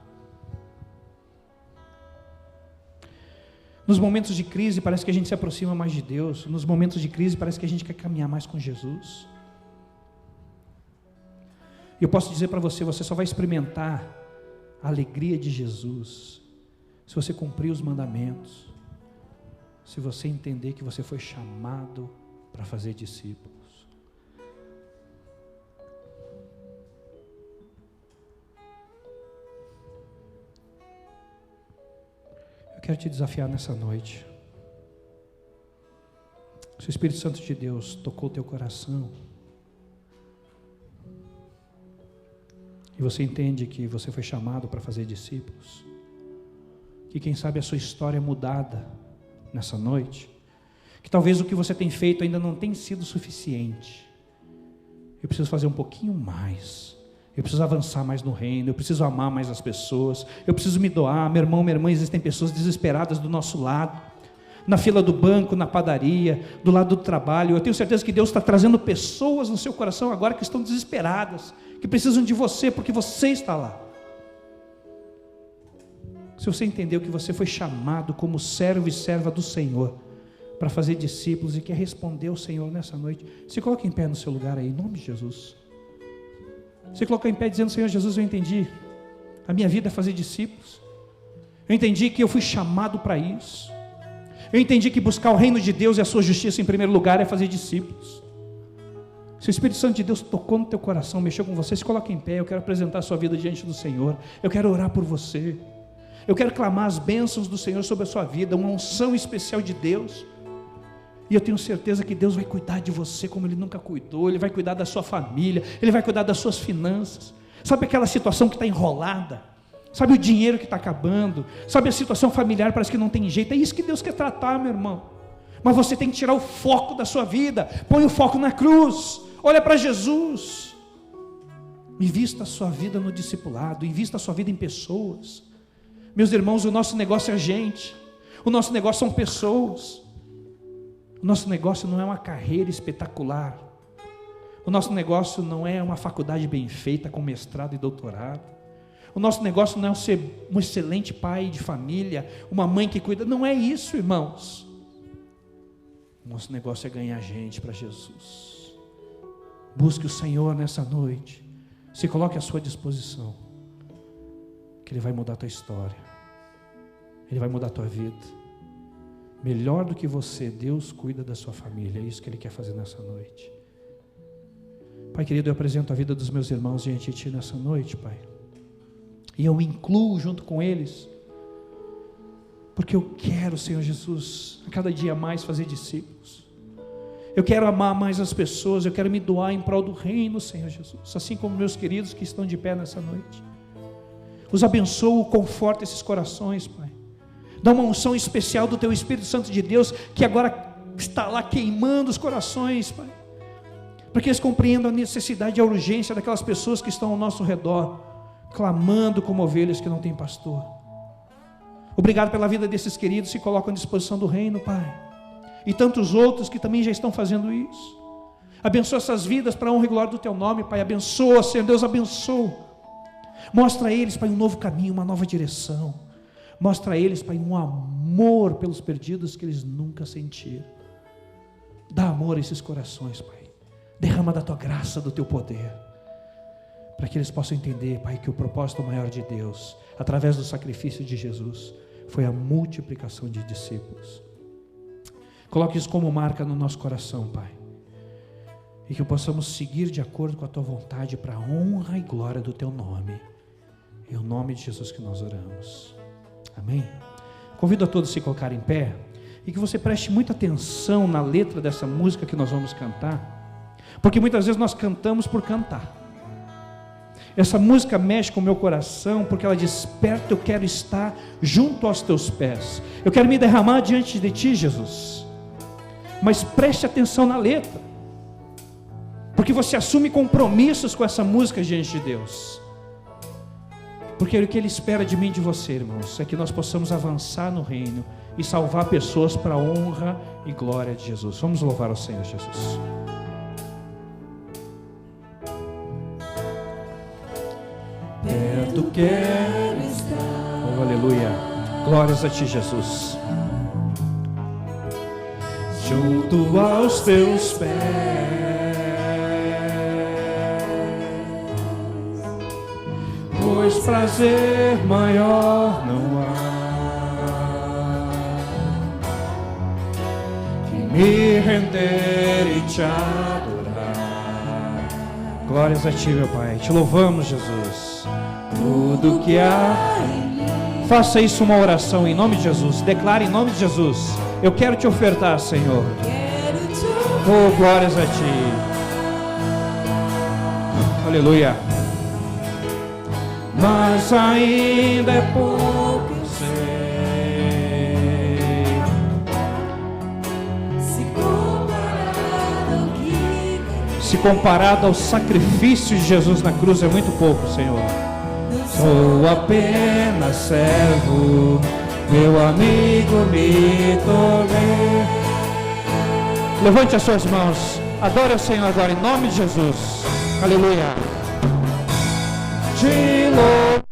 Nos momentos de crise parece que a gente se aproxima mais de Deus. Nos momentos de crise parece que a gente quer caminhar mais com Jesus. E eu posso dizer para você, você só vai experimentar a alegria de Jesus se você cumprir os mandamentos, se você entender que você foi chamado para fazer discípulos. Eu quero te desafiar nessa noite. Se o Espírito Santo de Deus tocou o teu coração, e você entende que você foi chamado para fazer discípulos, que quem sabe a sua história é mudada nessa noite, que talvez o que você tem feito ainda não tenha sido suficiente. Eu preciso fazer um pouquinho mais, eu preciso avançar mais no reino, eu preciso amar mais as pessoas, eu preciso me doar. Meu irmão, minha irmã, existem pessoas desesperadas do nosso lado, na fila do banco, na padaria, do lado do trabalho. Eu tenho certeza que Deus está trazendo pessoas no seu coração agora que estão desesperadas, que precisam de você, porque você está lá. Se você entendeu que você foi chamado como servo e serva do Senhor, para fazer discípulos, e quer responder ao Senhor nessa noite, se coloca em pé no seu lugar aí, em nome de Jesus. Se coloca em pé dizendo: Senhor Jesus, eu entendi, a minha vida é fazer discípulos, eu entendi que eu fui chamado para isso, eu entendi que buscar o reino de Deus e a sua justiça em primeiro lugar é fazer discípulos. Se o Espírito Santo de Deus tocou no teu coração, mexeu com você, se coloca em pé. Eu quero apresentar a sua vida diante do Senhor, eu quero orar por você, eu quero clamar as bênçãos do Senhor sobre a sua vida, uma unção especial de Deus. E eu tenho certeza que Deus vai cuidar de você como Ele nunca cuidou. Ele vai cuidar da sua família, Ele vai cuidar das suas finanças. Sabe aquela situação que está enrolada? Sabe o dinheiro que está acabando? Sabe a situação familiar, parece que não tem jeito? É isso que Deus quer tratar, meu irmão. Mas você tem que tirar o foco da sua vida. Põe o foco na cruz, olha para Jesus. Invista a sua vida no discipulado, invista a sua vida em pessoas. Meus irmãos, o nosso negócio é gente, o nosso negócio são pessoas. O nosso negócio não é uma carreira espetacular, o nosso negócio não é uma faculdade bem feita com mestrado e doutorado, o nosso negócio não é ser um excelente pai de família, uma mãe que cuida, não é isso, irmãos. O nosso negócio é ganhar gente para Jesus. Busque o Senhor nessa noite, se coloque à sua disposição, que Ele vai mudar a tua história, Ele vai mudar a tua vida. Melhor do que você, Deus cuida da sua família. É isso que Ele quer fazer nessa noite. Pai querido, eu apresento a vida dos meus irmãos diante de Ti nessa noite, Pai, e eu me incluo junto com eles, porque eu quero, Senhor Jesus, a cada dia mais fazer discípulos. Eu quero amar mais as pessoas, eu quero me doar em prol do reino, Senhor Jesus, assim como meus queridos que estão de pé nessa noite. Os abençoo, conforta esses corações, Pai. Dá uma unção especial do Teu Espírito Santo de Deus, que agora está lá queimando os corações, Pai, para que eles compreendam a necessidade e a urgência daquelas pessoas que estão ao nosso redor, clamando como ovelhas que não têm pastor. Obrigado pela vida desses queridos que se colocam à disposição do reino, Pai, e tantos outros que também já estão fazendo isso. Abençoa essas vidas para a honra e glória do Teu nome, Pai. Abençoa, Senhor Deus, abençoa. Mostra a eles, Pai, um novo caminho, uma nova direção. Mostra a eles, Pai, um amor pelos perdidos que eles nunca sentiram. Dá amor a esses corações, Pai. Derrama da Tua graça, do Teu poder, para que eles possam entender, Pai, que o propósito maior de Deus, através do sacrifício de Jesus, foi a multiplicação de discípulos. Coloque isso como marca no nosso coração, Pai, e que possamos seguir de acordo com a Tua vontade, para a honra e glória do Teu nome. É o nome de Jesus que nós oramos. Amém? Convido a todos a se colocarem em pé, e que você preste muita atenção na letra dessa música que nós vamos cantar, porque muitas vezes nós cantamos por cantar. Essa música mexe com o meu coração, porque ela desperta: eu quero estar junto aos Teus pés, eu quero me derramar diante de Ti, Jesus. Mas preste atenção na letra, porque você assume compromissos com essa música diante de Deus. Porque o que Ele espera de mim e de você, irmãos, é que nós possamos avançar no reino e salvar pessoas para a honra e glória de Jesus. Vamos louvar ao Senhor Jesus. quero estar. Oh, aleluia. Glórias a ti, Jesus. Junto aos teus pés, pois prazer maior não há que me render e te adorar. Glórias a ti, meu Pai. Te louvamos, Jesus. Tudo que há. Faça isso uma oração em nome de Jesus. Declare em nome de Jesus. Eu quero te ofertar, Senhor. Oh, glórias a ti. Aleluia. Mas ainda é pouco, eu sei. Se comparado ao sacrifício de Jesus na cruz é muito pouco, Senhor. Sou apenas servo, meu amigo me tornei. Levante as suas mãos, adore ao Senhor agora em nome de Jesus. Aleluia. Te louvo.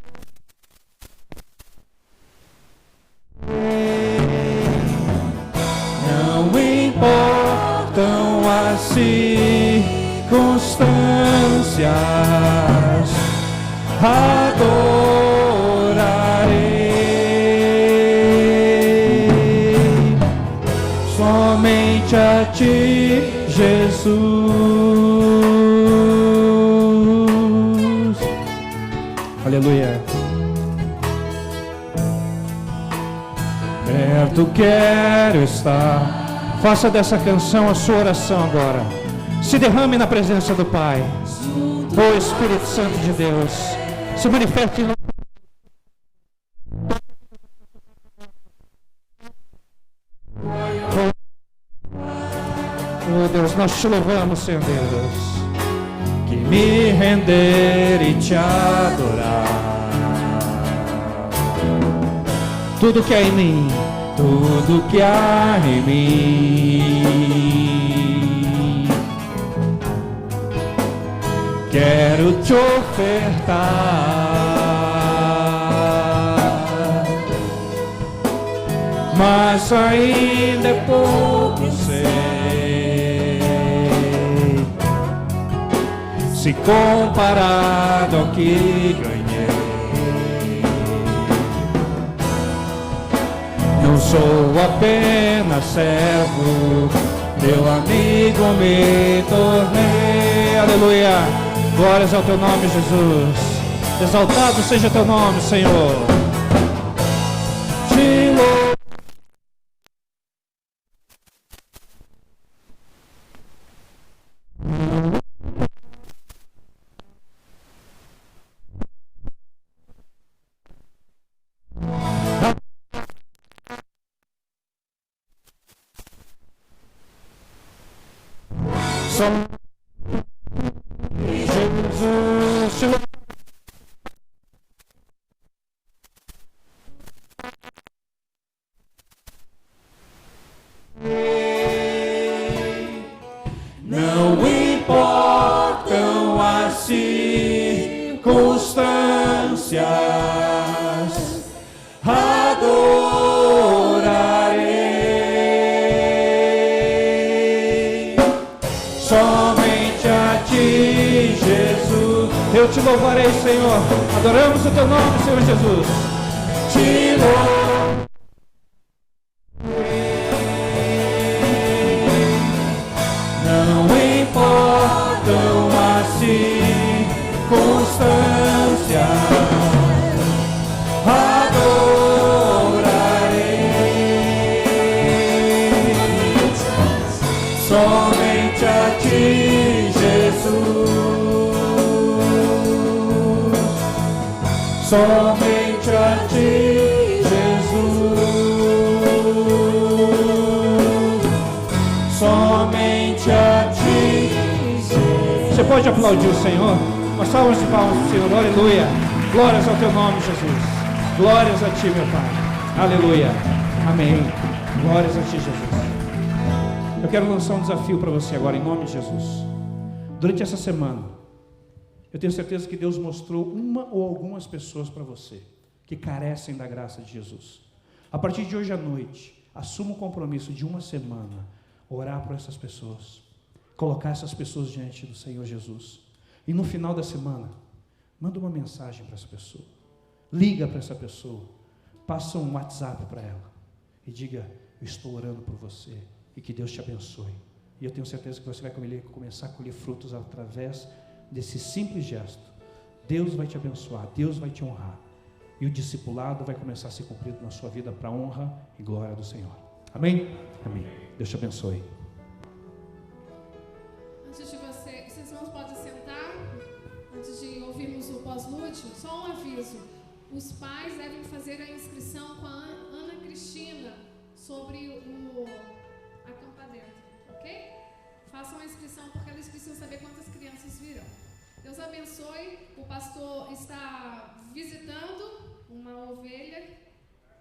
Não importam as circunstâncias, adorarei somente a ti, Jesus. Aleluia. Perto quero estar. Faça dessa canção a sua oração agora. Se derrame na presença do Pai. O Espírito Santo de Deus se manifeste em nós. Oh Deus, nós te louvamos, Senhor Deus. Que me render e te adorar. Tudo que há em mim, tudo que há em mim, quero te ofertar. Mas ainda é pouco, eu sei. Se comparado ao que ganhei, não sou apenas servo, meu amigo me tornei. Aleluia. Glórias ao teu nome, Jesus. Exaltado seja teu nome, Senhor. Te louvo. Não importam as circunstâncias, adorarei somente a ti, Jesus. Eu te louvarei, Senhor. Adoramos o teu nome, Senhor Jesus. Te louvo. Não importam as circunstâncias, adorarei somente a ti, Jesus. Somente a ti, Jesus. Somente a ti. Você pode aplaudir o Senhor? Uma salva de palmas para o Senhor. Aleluia. Glórias ao teu nome, Jesus. Glórias a ti, meu Pai. Aleluia. Amém. Glórias a ti, Jesus. Eu quero lançar um desafio para você agora, em nome de Jesus. Durante essa semana, Eu tenho certeza que Deus mostrou uma ou algumas pessoas para você que carecem da graça de Jesus. A partir de hoje à noite, assuma o compromisso de uma semana, orar por essas pessoas, colocar essas pessoas diante do Senhor Jesus. E no final da semana, manda uma mensagem para essa pessoa, liga para essa pessoa, passa um WhatsApp para ela e diga: eu estou orando por você e que Deus te abençoe. E eu tenho certeza que você vai começar a colher frutos através desse simples gesto. Deus vai te abençoar, Deus vai te honrar. E o discipulado vai começar a ser cumprido na sua vida para a honra e glória do Senhor. Amém? Amém. Deus te abençoe. Antes de vocês irmãos podem sentar, antes de ouvirmos o pós-lúdio, só um aviso. Os pais devem fazer a inscrição com a Ana Cristina sobre a Campa Dentro, ok? Façam a inscrição porque eles precisam saber quantas crianças virão. Deus abençoe. O pastor está visitando uma ovelha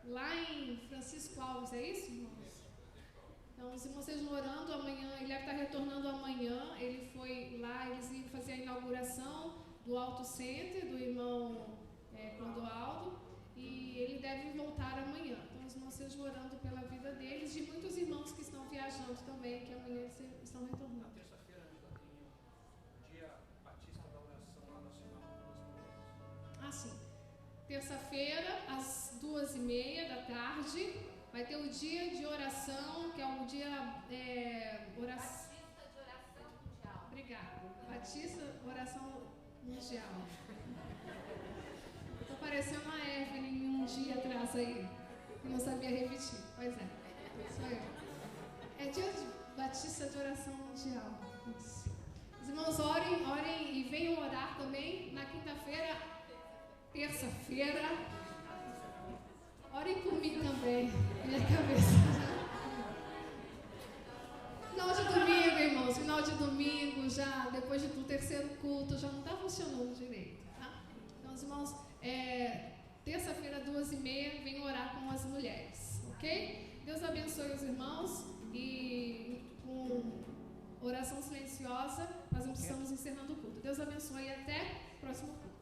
lá em Francisco Alves, é isso, irmãos? Então, os irmãos estejam orando amanhã, ele deve estar retornando amanhã. Ele foi lá, eles iam fazer a inauguração do Auto Center, do irmão Clodoaldo, e ele deve voltar amanhã. Então, os irmãos estejam orando pela vida deles, de muitos irmãos que estão viajando também, que amanhã eles estão retornando. Sim. Terça-feira, às 2h30 da tarde, vai ter o dia de oração, que é um dia... Batista de Oração Mundial. Obrigada. Batista Oração Mundial. Estou parecendo a Evelyn um dia atrás aí, que não sabia repetir. Pois é, sou eu. É dia de Batista de Oração Mundial. Isso. Os irmãos orem e venham orar também na quinta-feira. Terça-feira, orem por mim também, minha cabeça. Final de domingo, irmãos, final de domingo, já depois do terceiro culto, já não está funcionando direito, tá? Então, os irmãos, terça-feira, 2h30, venham orar com as mulheres, ok? Deus abençoe os irmãos e com oração silenciosa, nós não estamos encerrando o culto. Deus abençoe e até o próximo culto.